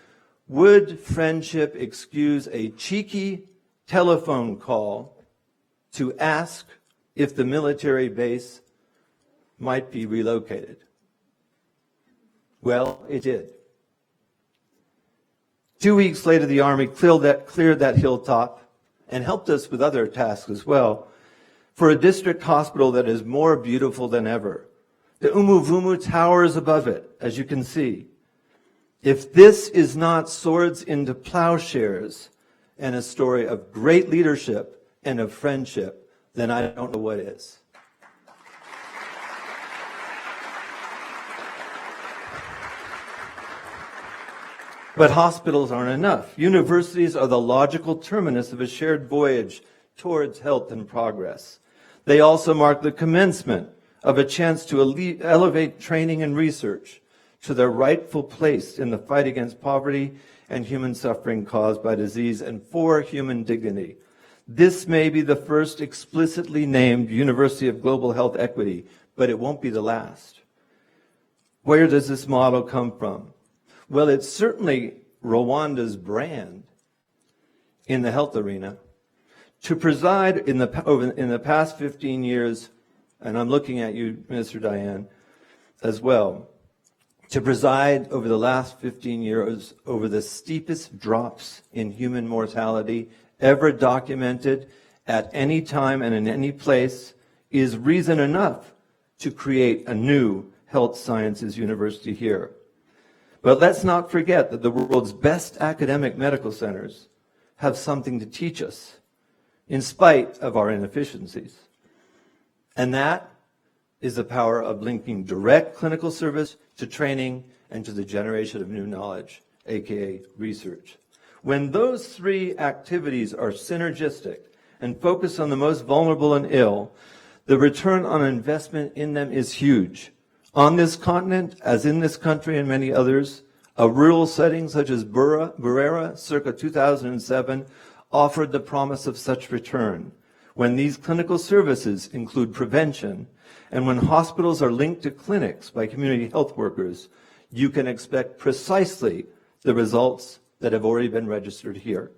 would friendship excuse a cheeky telephone call to ask if the military base might be relocated? Well, it did. 2 weeks later, the Army cleared that hilltop and helped us with other tasks as well for a district hospital that is more beautiful than ever. The Umuvumu towers above it, as you can see. If this is not swords into plowshares and a story of great leadership and of friendship, then I don't know what is. But hospitals aren't enough. Universities are the logical terminus of a shared voyage towards health and progress. They also mark the commencement of a chance to elevate training and research to their rightful place in the fight against poverty and human suffering caused by disease and for human dignity. This may be the first explicitly named University of Global Health Equity, but it won't be the last. Where does this motto come from? Well, it's certainly Rwanda's brand. in the health arena, to preside in the past 15 years, and I'm looking at you, Mr. Diane, as well, to preside over the last 15 years over the steepest drops in human mortality ever documented at any time and in any place is reason enough to create a new health sciences university here. But let's not forget that the world's best academic medical centers have something to teach us, in spite of our inefficiencies. And that is the power of linking direct clinical service to training and to the generation of new knowledge, aka research. When those three activities are synergistic and focus on the most vulnerable and ill, the return on investment in them is huge. On this continent, as in this country and many others, a rural setting such as Burera, circa 2007, offered the promise of such return. When these clinical services include prevention, and when hospitals are linked to clinics by community health workers, you can expect precisely the results that have already been registered here.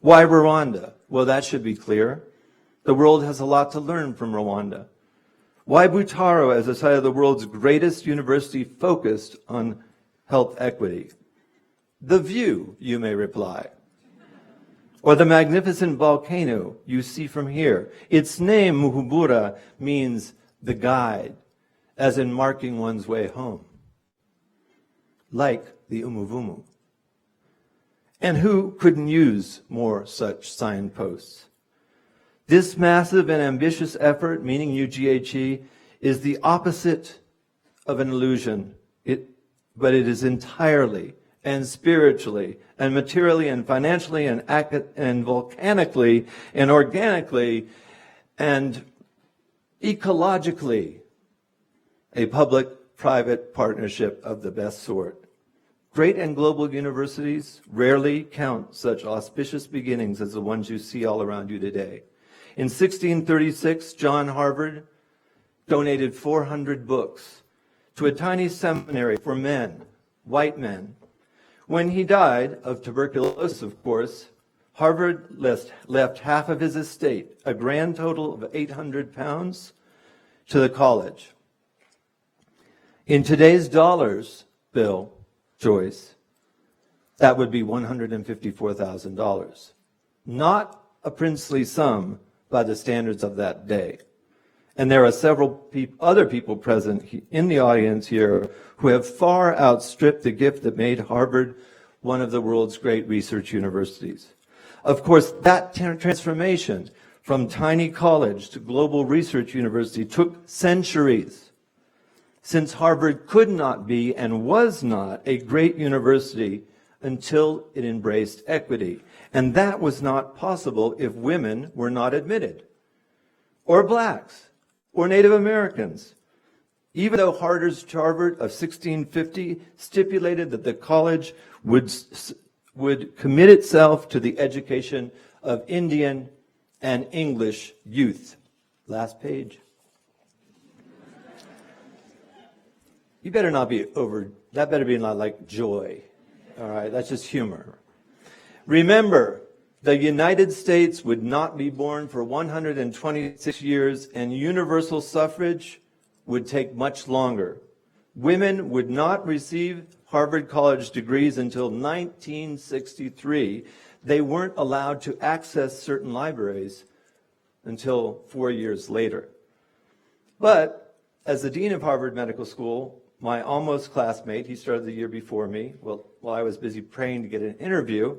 Why Rwanda? Well, that should be clear. The world has a lot to learn from Rwanda. Why Butaro as a site of the world's greatest university focused on health equity? The view, you may reply. Or the magnificent volcano you see from here. Its name, Muhubura, means the guide, as in marking one's way home, like the Umuvumu. And who couldn't use more such signposts? This massive and ambitious effort, meaning UGHE, is the opposite of an illusion, but it is entirely and spiritually and materially and financially and volcanically and organically and ecologically a public-private partnership of the best sort. Great and global universities rarely count such auspicious beginnings as the ones you see all around you today. In 1636, John Harvard donated 400 books to a tiny seminary for men, white men. When he died of tuberculosis, of course, Harvard left half of his estate, a grand total of 800 pounds, to the college. In today's dollars, Bill, Joyce, that would be $154,000. Not a princely sum by the standards of that day. And there are several other people present in the audience here who have far outstripped the gift that made Harvard one of the world's great research universities. Of course, that transformation from tiny college to global research university took centuries, since Harvard could not be and was not a great university until it embraced equity. And that was not possible if women were not admitted, or blacks, or Native Americans. Even though Harvard's charter of 1650 stipulated that the college would commit itself to the education of Indian and English youth. Last page. You better not be that better be not like joy. All right, that's just humor. Remember, the United States would not be born for 126 years, and universal suffrage would take much longer. Women would not receive Harvard College degrees until 1963. They weren't allowed to access certain libraries until 4 years later. But as the dean of Harvard Medical School, my almost classmate, he started the year before me, while I was busy praying to get an interview,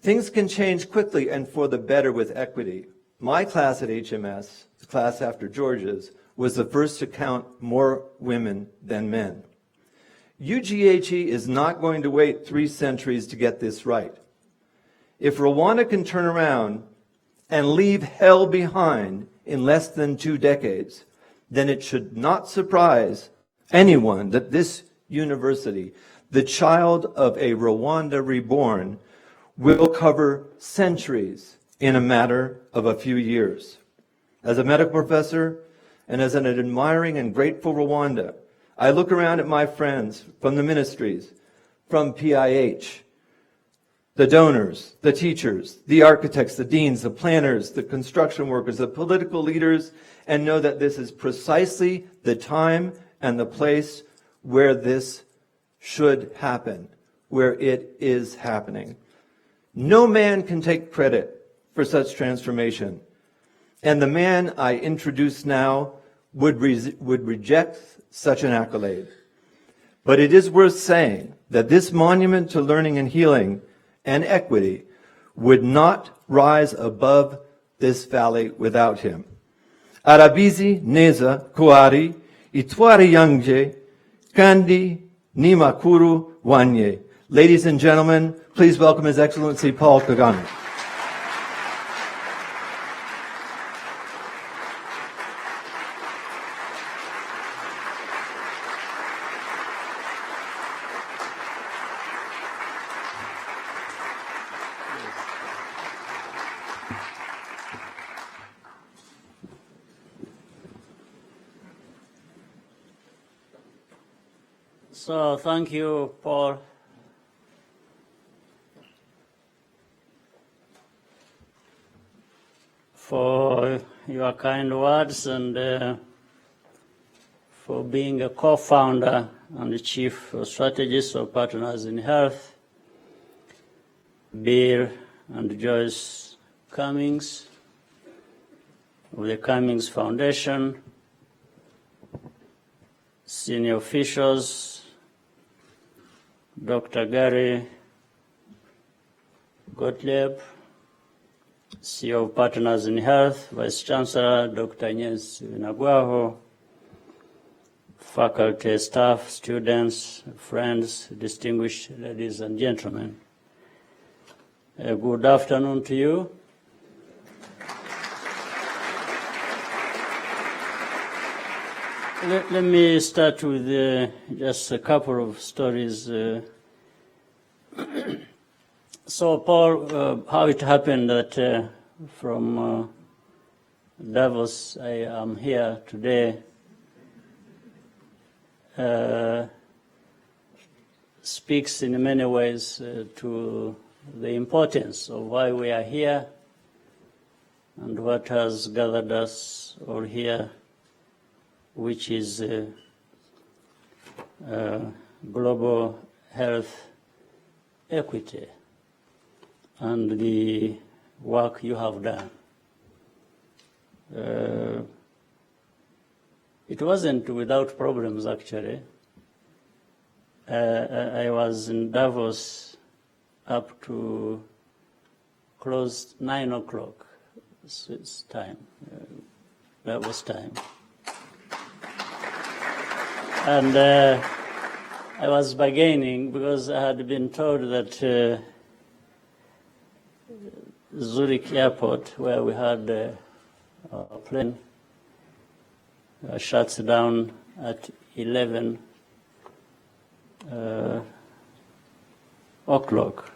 things can change quickly and for the better with equity. My class at HMS, the class after George's, was the first to count more women than men. UGHE is not going to wait 3 centuries to get this right. If Rwanda can turn around and leave hell behind in less than 2 decades, then it should not surprise anyone that this university, the child of a Rwanda reborn, will cover centuries in a matter of a few years. As a medical professor and as an admiring and grateful Rwanda, I look around at my friends from the ministries, from PIH, the donors, the teachers, the architects, the deans, the planners, the construction workers, the political leaders, and know that this is precisely the time and the place where this should happen, where it is happening. No man can take credit for such transformation. And the man I introduce now would reject such an accolade. But it is worth saying that this monument to learning and healing and equity would not rise above this valley without him. Arabizi neza kuari itwari yangje kandi nimakuru wanye. Ladies and gentlemen, please welcome His Excellency Paul Kagame. So thank you, Paul. For your kind words and for being a co-founder and the chief strategist of Partners in Health, Bill and Joyce Cummings of the Cummings Foundation, senior officials, Dr. Gary Gottlieb, CEO of Partners in Health, Vice Chancellor Dr. Agnes Binagwaho, faculty, staff, students, friends, distinguished ladies and gentlemen. Good afternoon to you. Let me start with just a couple of stories. So, Paul, how it happened that from Davos I am here today speaks in many ways to the importance of why we are here and what has gathered us all here, which is global health equity and the work you have done. It wasn't without problems, actually. I was in Davos up to close 9 o'clock Swiss time, Davos time. And I was bargaining because I had been told that Zurich airport, where we had a plane, shuts down at 11 o'clock.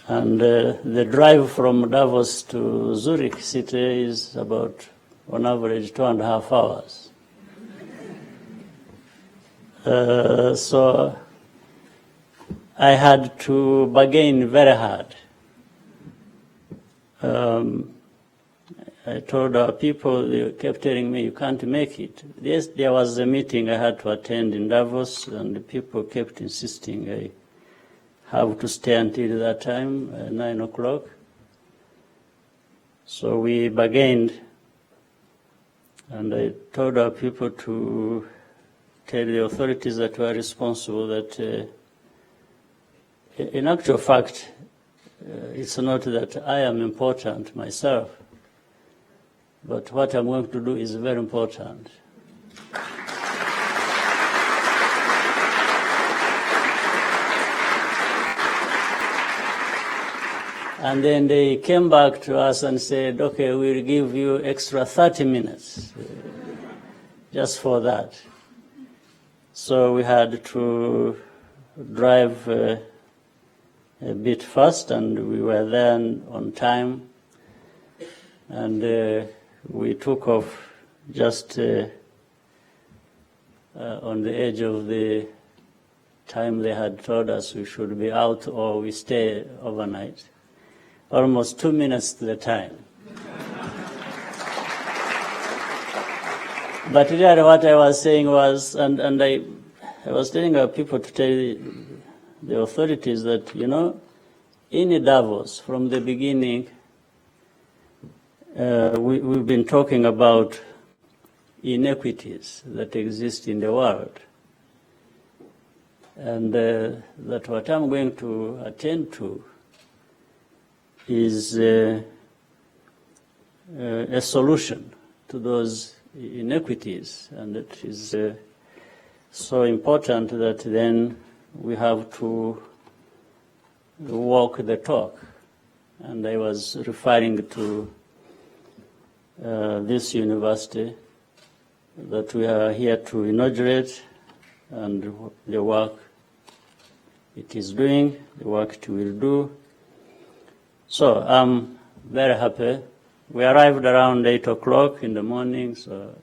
And the drive from Davos to Zurich city is about, on average, 2.5 hours. So I had to bargain very hard. I told our people, they kept telling me, you can't make it. Yes, there was a meeting I had to attend in Davos, and the people kept insisting I have to stay until that time, 9 o'clock. So we bargained, and I told our people to tell the authorities that were responsible that in actual fact, it's not that I am important myself, but what I'm going to do is very important. And then they came back to us and said, okay, we'll give you extra 30 minutes just for that. So we had to drive a bit fast, and we were then on time. And we took off just on the edge of the time they had told us we should be out or we stay overnight. Almost 2 minutes to the time. But really what I was saying was, and I was telling our people to tell the authorities that, in Davos, from the beginning, we've been talking about inequities that exist in the world. And that what I'm going to attend to is a solution to those inequities. And it is so important that then we have to walk the talk. And I was referring to this university that we are here to inaugurate, and the work it is doing, the work it will do. So I'm very happy. We arrived around 8 o'clock in the morning, so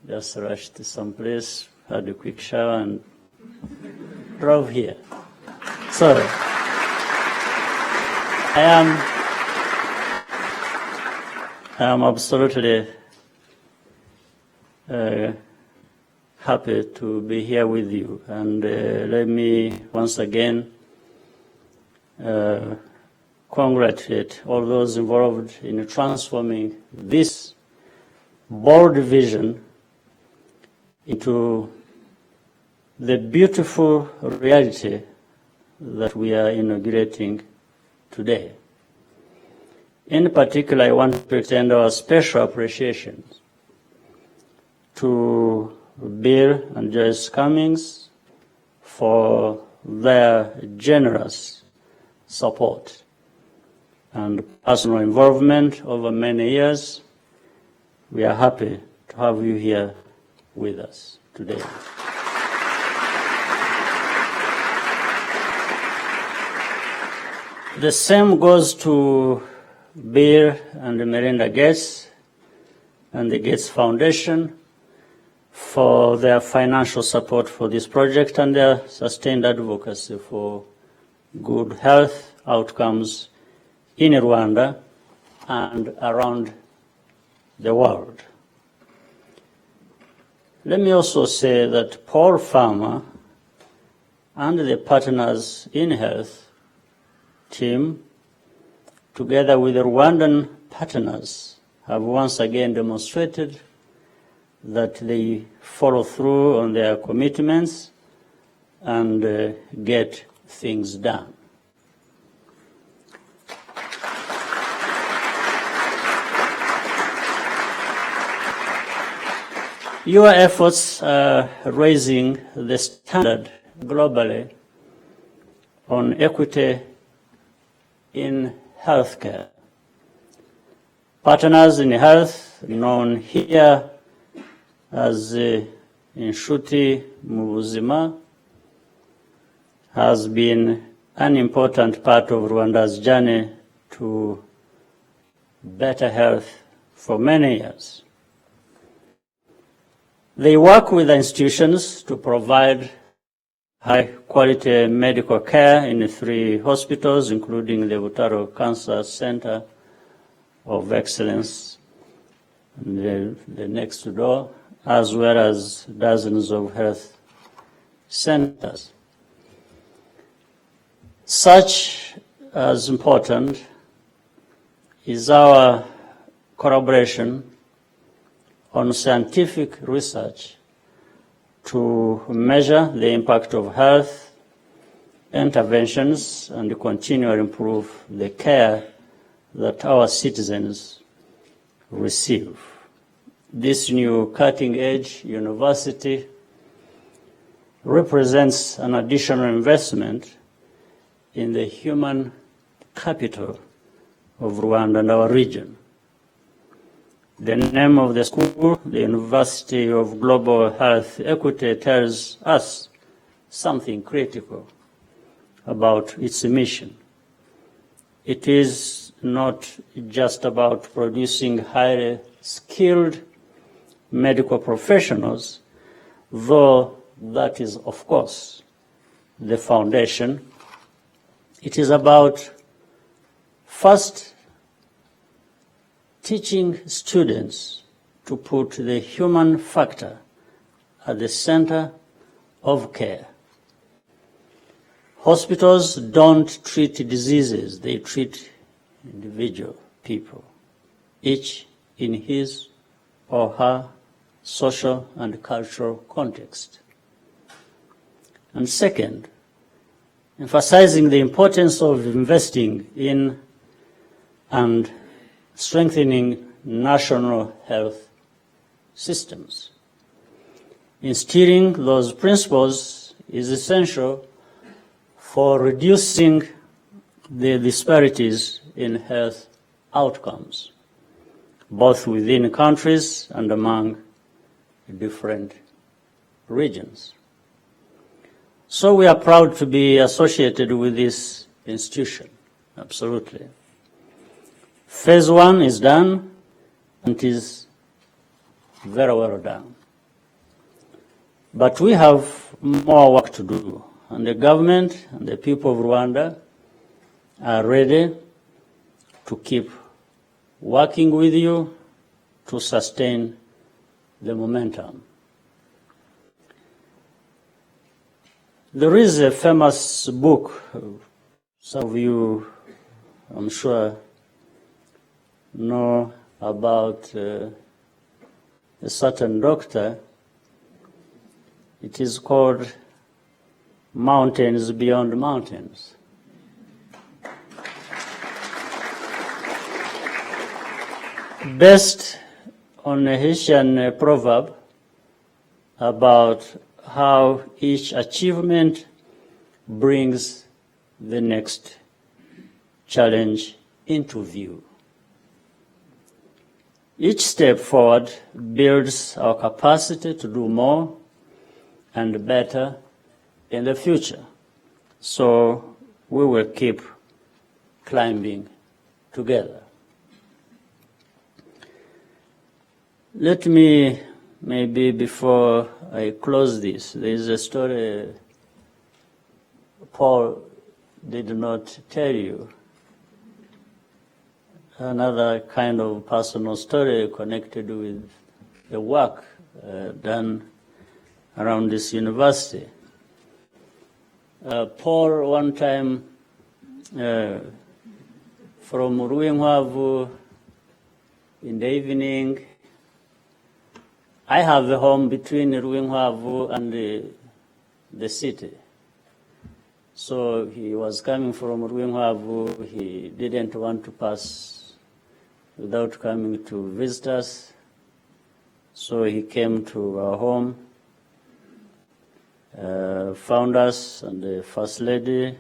just rushed to some place, had a quick shower, and drove here. So I am absolutely happy to be here with you. And let me once again congratulate all those involved in transforming this bold vision into the beautiful reality that we are inaugurating today. In particular, I want to extend our special appreciation to Bill and Joyce Cummings for their generous support and personal involvement over many years. We are happy to have you here with us today. The same goes to Bill and Melinda Gates and the Gates Foundation for their financial support for this project and their sustained advocacy for good health outcomes in Rwanda and around the world. Let me also say that Paul Farmer and the Partners in Health team, together with the Rwandan partners, have once again demonstrated that they follow through on their commitments and get things done. Your efforts are raising the standard globally on equity in healthcare. Partners in Health, known here as Inshuti Mubuzima, has been an important part of Rwanda's journey to better health for many years. They work with institutions to provide high-quality medical care in 3 hospitals, including the Butaro Cancer Center of Excellence, the next door, as well as dozens of health centers. Such as important is our collaboration on scientific research to measure the impact of health interventions and continually improve the care that our citizens receive. This new cutting-edge university represents an additional investment in the human capital of Rwanda and our region. The name of the school, the University of Global Health Equity, tells us something critical about its mission. It is not just about producing highly skilled medical professionals, though that is, of course, the foundation. It is about first teaching students to put the human factor at the center of care. Hospitals don't treat diseases, they treat individual people, each in his or her social and cultural context. And second, emphasizing the importance of investing in and strengthening national health systems. Instilling those principles is essential for reducing the disparities in health outcomes, both within countries and among different regions. So we are proud to be associated with this institution, absolutely. Phase 1 is done, and it is very well done. But we have more work to do, and the government and the people of Rwanda are ready to keep working with you to sustain the momentum. There is a famous book, some of you, I'm sure, know about a certain doctor. It is called Mountains Beyond Mountains. Based on a Haitian proverb about how each achievement brings the next challenge into view. Each step forward builds our capacity to do more and better in the future. So we will keep climbing together. Let me, maybe before I close this, there is a story Paul did not tell you. Another kind of personal story connected with the work done around this university. Paul, one time, from Ruingwavu in the evening, I have a home between Ruingwavu and the city. So he was coming from Ruingwavu. He didn't want to pass without coming to visit us. So he came to our home, found us and the First Lady.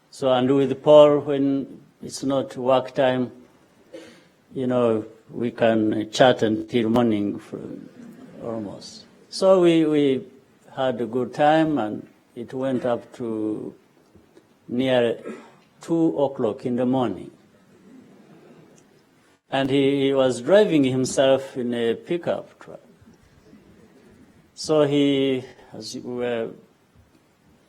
So, and with Paul, when it's not work time, we can chat until morning almost. So we had a good time, and it went up to near 2 o'clock in the morning. And he was driving himself in a pickup truck. So as we were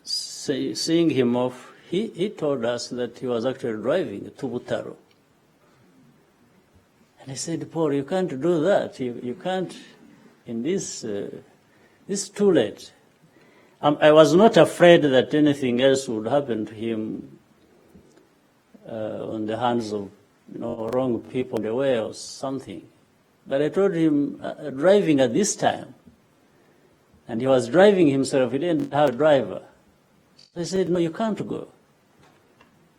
seeing him off, he told us that he was actually driving to Butaro. And I said, Paul, you can't do that. You can't, in this is too late. I was not afraid that anything else would happen to him on the hands of wrong people on the way or something. But I told him, driving at this time, and he was driving himself, he didn't have a driver. I said, no, you can't go.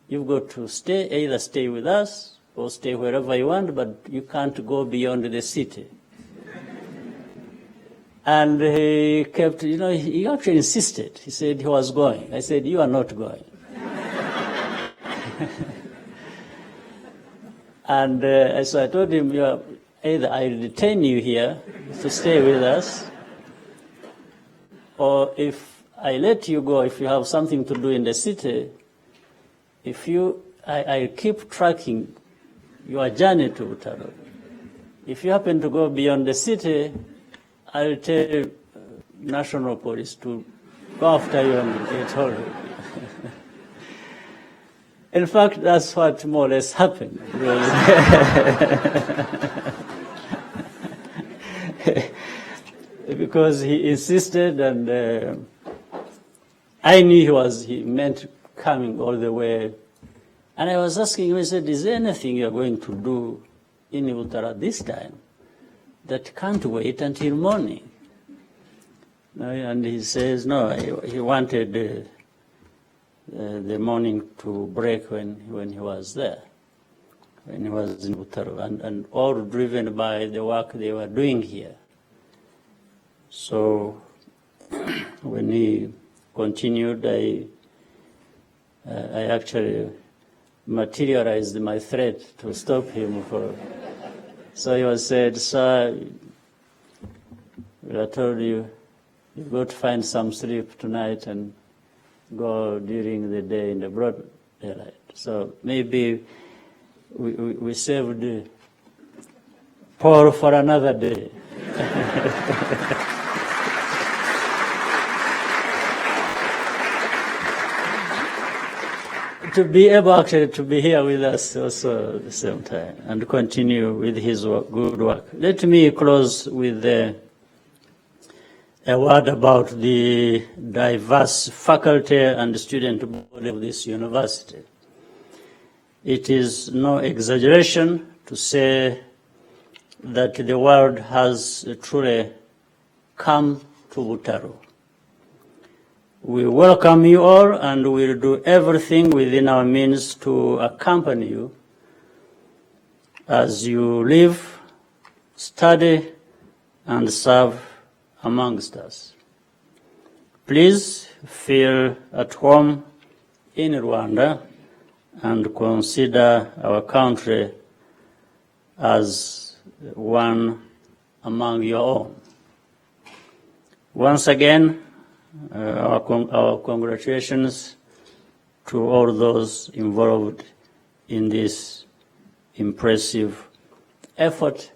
You've got to either stay with us or stay wherever you want, but you can't go beyond the city. And he kept, he actually insisted. He said he was going. I said, you are not going. And so I told him, either I detain you here to stay with us, or if I let you go, if you have something to do in the city, I keep tracking your journey to Butaro. If you happen to go beyond the city, I'll tell National Police to go after you, and he told him. In fact, that's what more or less happened. Because he insisted, and I knew he meant coming all the way. And I was asking him, I said, is there anything you're going to do in Butaro this time that can't wait until morning? And he says, no, he wanted the morning to break when he was there, when he was in Butaro, and all driven by the work they were doing here. So when he continued, I actually materialized my threat to stop him. So he was said, sir, I told you, you've got to find some sleep tonight and go during the day in the broad daylight. So maybe we saved Paul for another day. To be able actually to be here with us also at the same time and continue with his work, good work. Let me close with a word about the diverse faculty and student body of this university. It is no exaggeration to say that the world has truly come to Butaro. We welcome you all, and we'll do everything within our means to accompany you as you live, study, and serve amongst us. Please feel at home in Rwanda and consider our country as one among your own. Once again, our congratulations to all those involved in this impressive effort,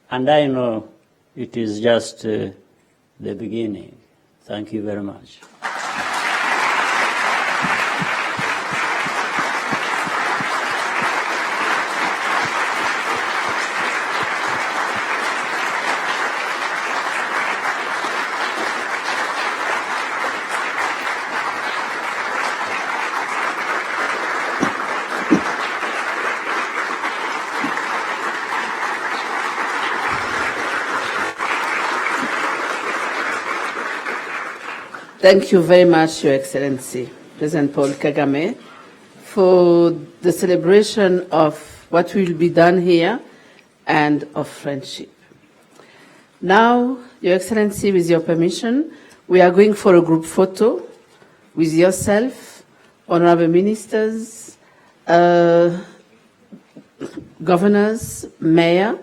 and I know it is just the beginning. Thank you very much. Thank you very much, Your Excellency, President Paul Kagame, for the celebration of what will be done here and of friendship. Now, Your Excellency, with your permission, we are going for a group photo with yourself, honorable ministers, governors, mayor,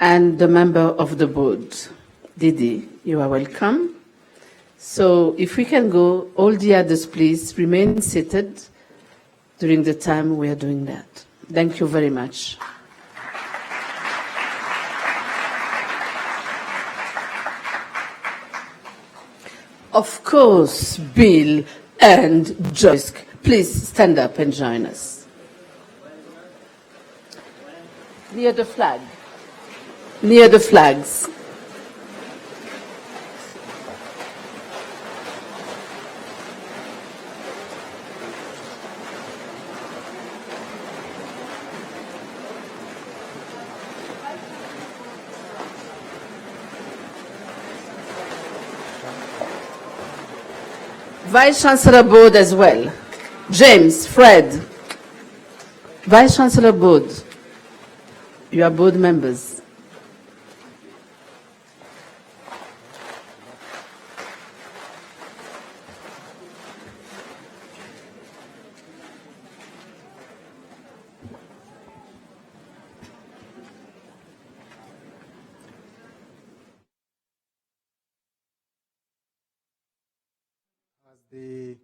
and the member of the board. Didi, you are welcome. So if we can go, all the others, please remain seated during the time we are doing that. Thank you very much. Of course, Bill and Joyce, please stand up and join us. Near the flag. Near the flags. Vice Chancellor Board as well. James, Fred. Vice Chancellor Board. You are board members. The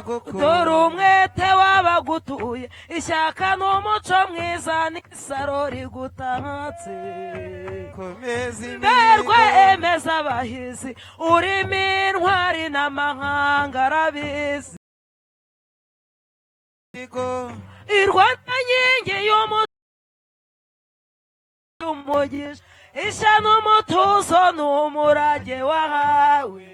dore umwete w'abagutuye ishyaka n'umuco mwiza n'isaro rigutatse mberwe emeza abahizi urimo intwari n'amahanga arabizi irwanda nkingi y'umugisha isha n'umutuzo n'umurage wahawe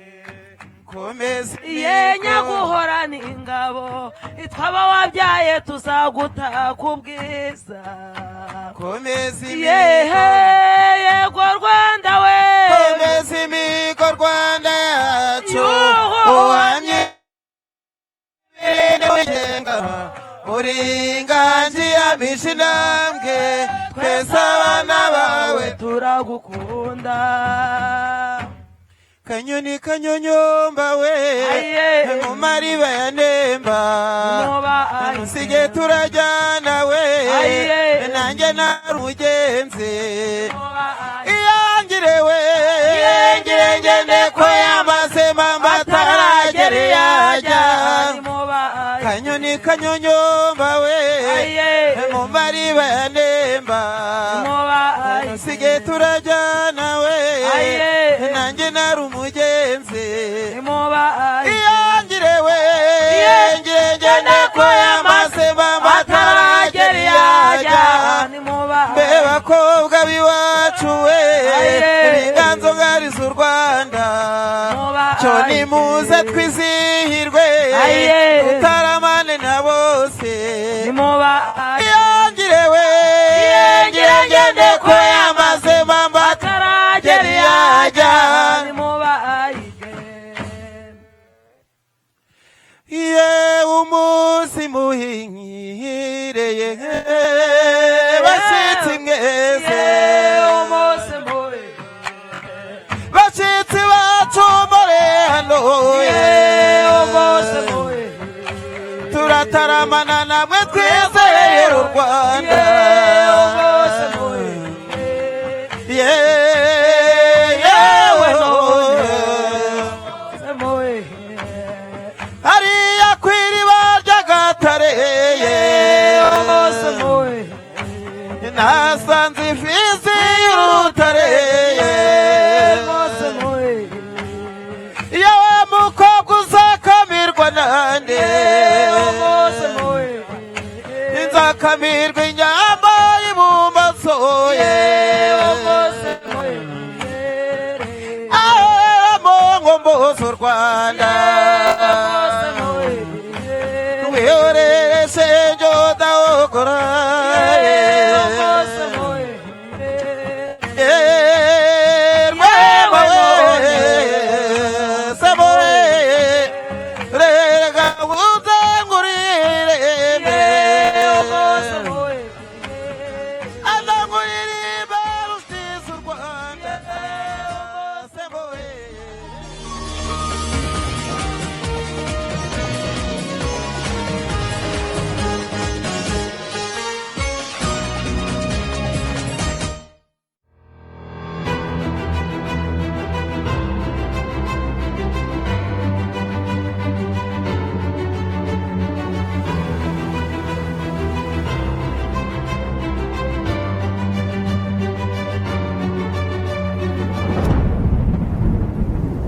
yenya guhorana ingabo itwaba wabyaye tuzagutaka ubwiza yego Rwanda we komeza imigo Rwanda yacu uhamye wigenga uri inganji yamisha intambwe twese abana bawe turagukunda kanyoni kanyonyomba we mu mariba ya Nemba ntusige turajyana we nanjye nari umugenzi iyangire we yengire ngende ko yamaze mama ataragera iyajya kanyoni kanyonyomba we mu mariba ya Nemba ntusige turajyana we nanjye nari umugenzi iyangire we yengire ngende ko yamaze mama ataragera iyajya mbe bakobwa b'iwacu we inganzo ngari z'u Rwanda cyo nimuze twizihirwe tutaramane na bose iyangire we yengire ngende ko yamaze mama ataragera iyajya umunsi muhire bashitsi mwese bashitsi bacumbore hano turataramana namwe twizeye u Rwanda hariya kw'iriba ry'agatare nasanze ifizi y'urutare yewe mukobwa uzakamirwa nande nzakamirwa inyama y'ibumbaso mbozo Rwanda wiyoreshe njoda okora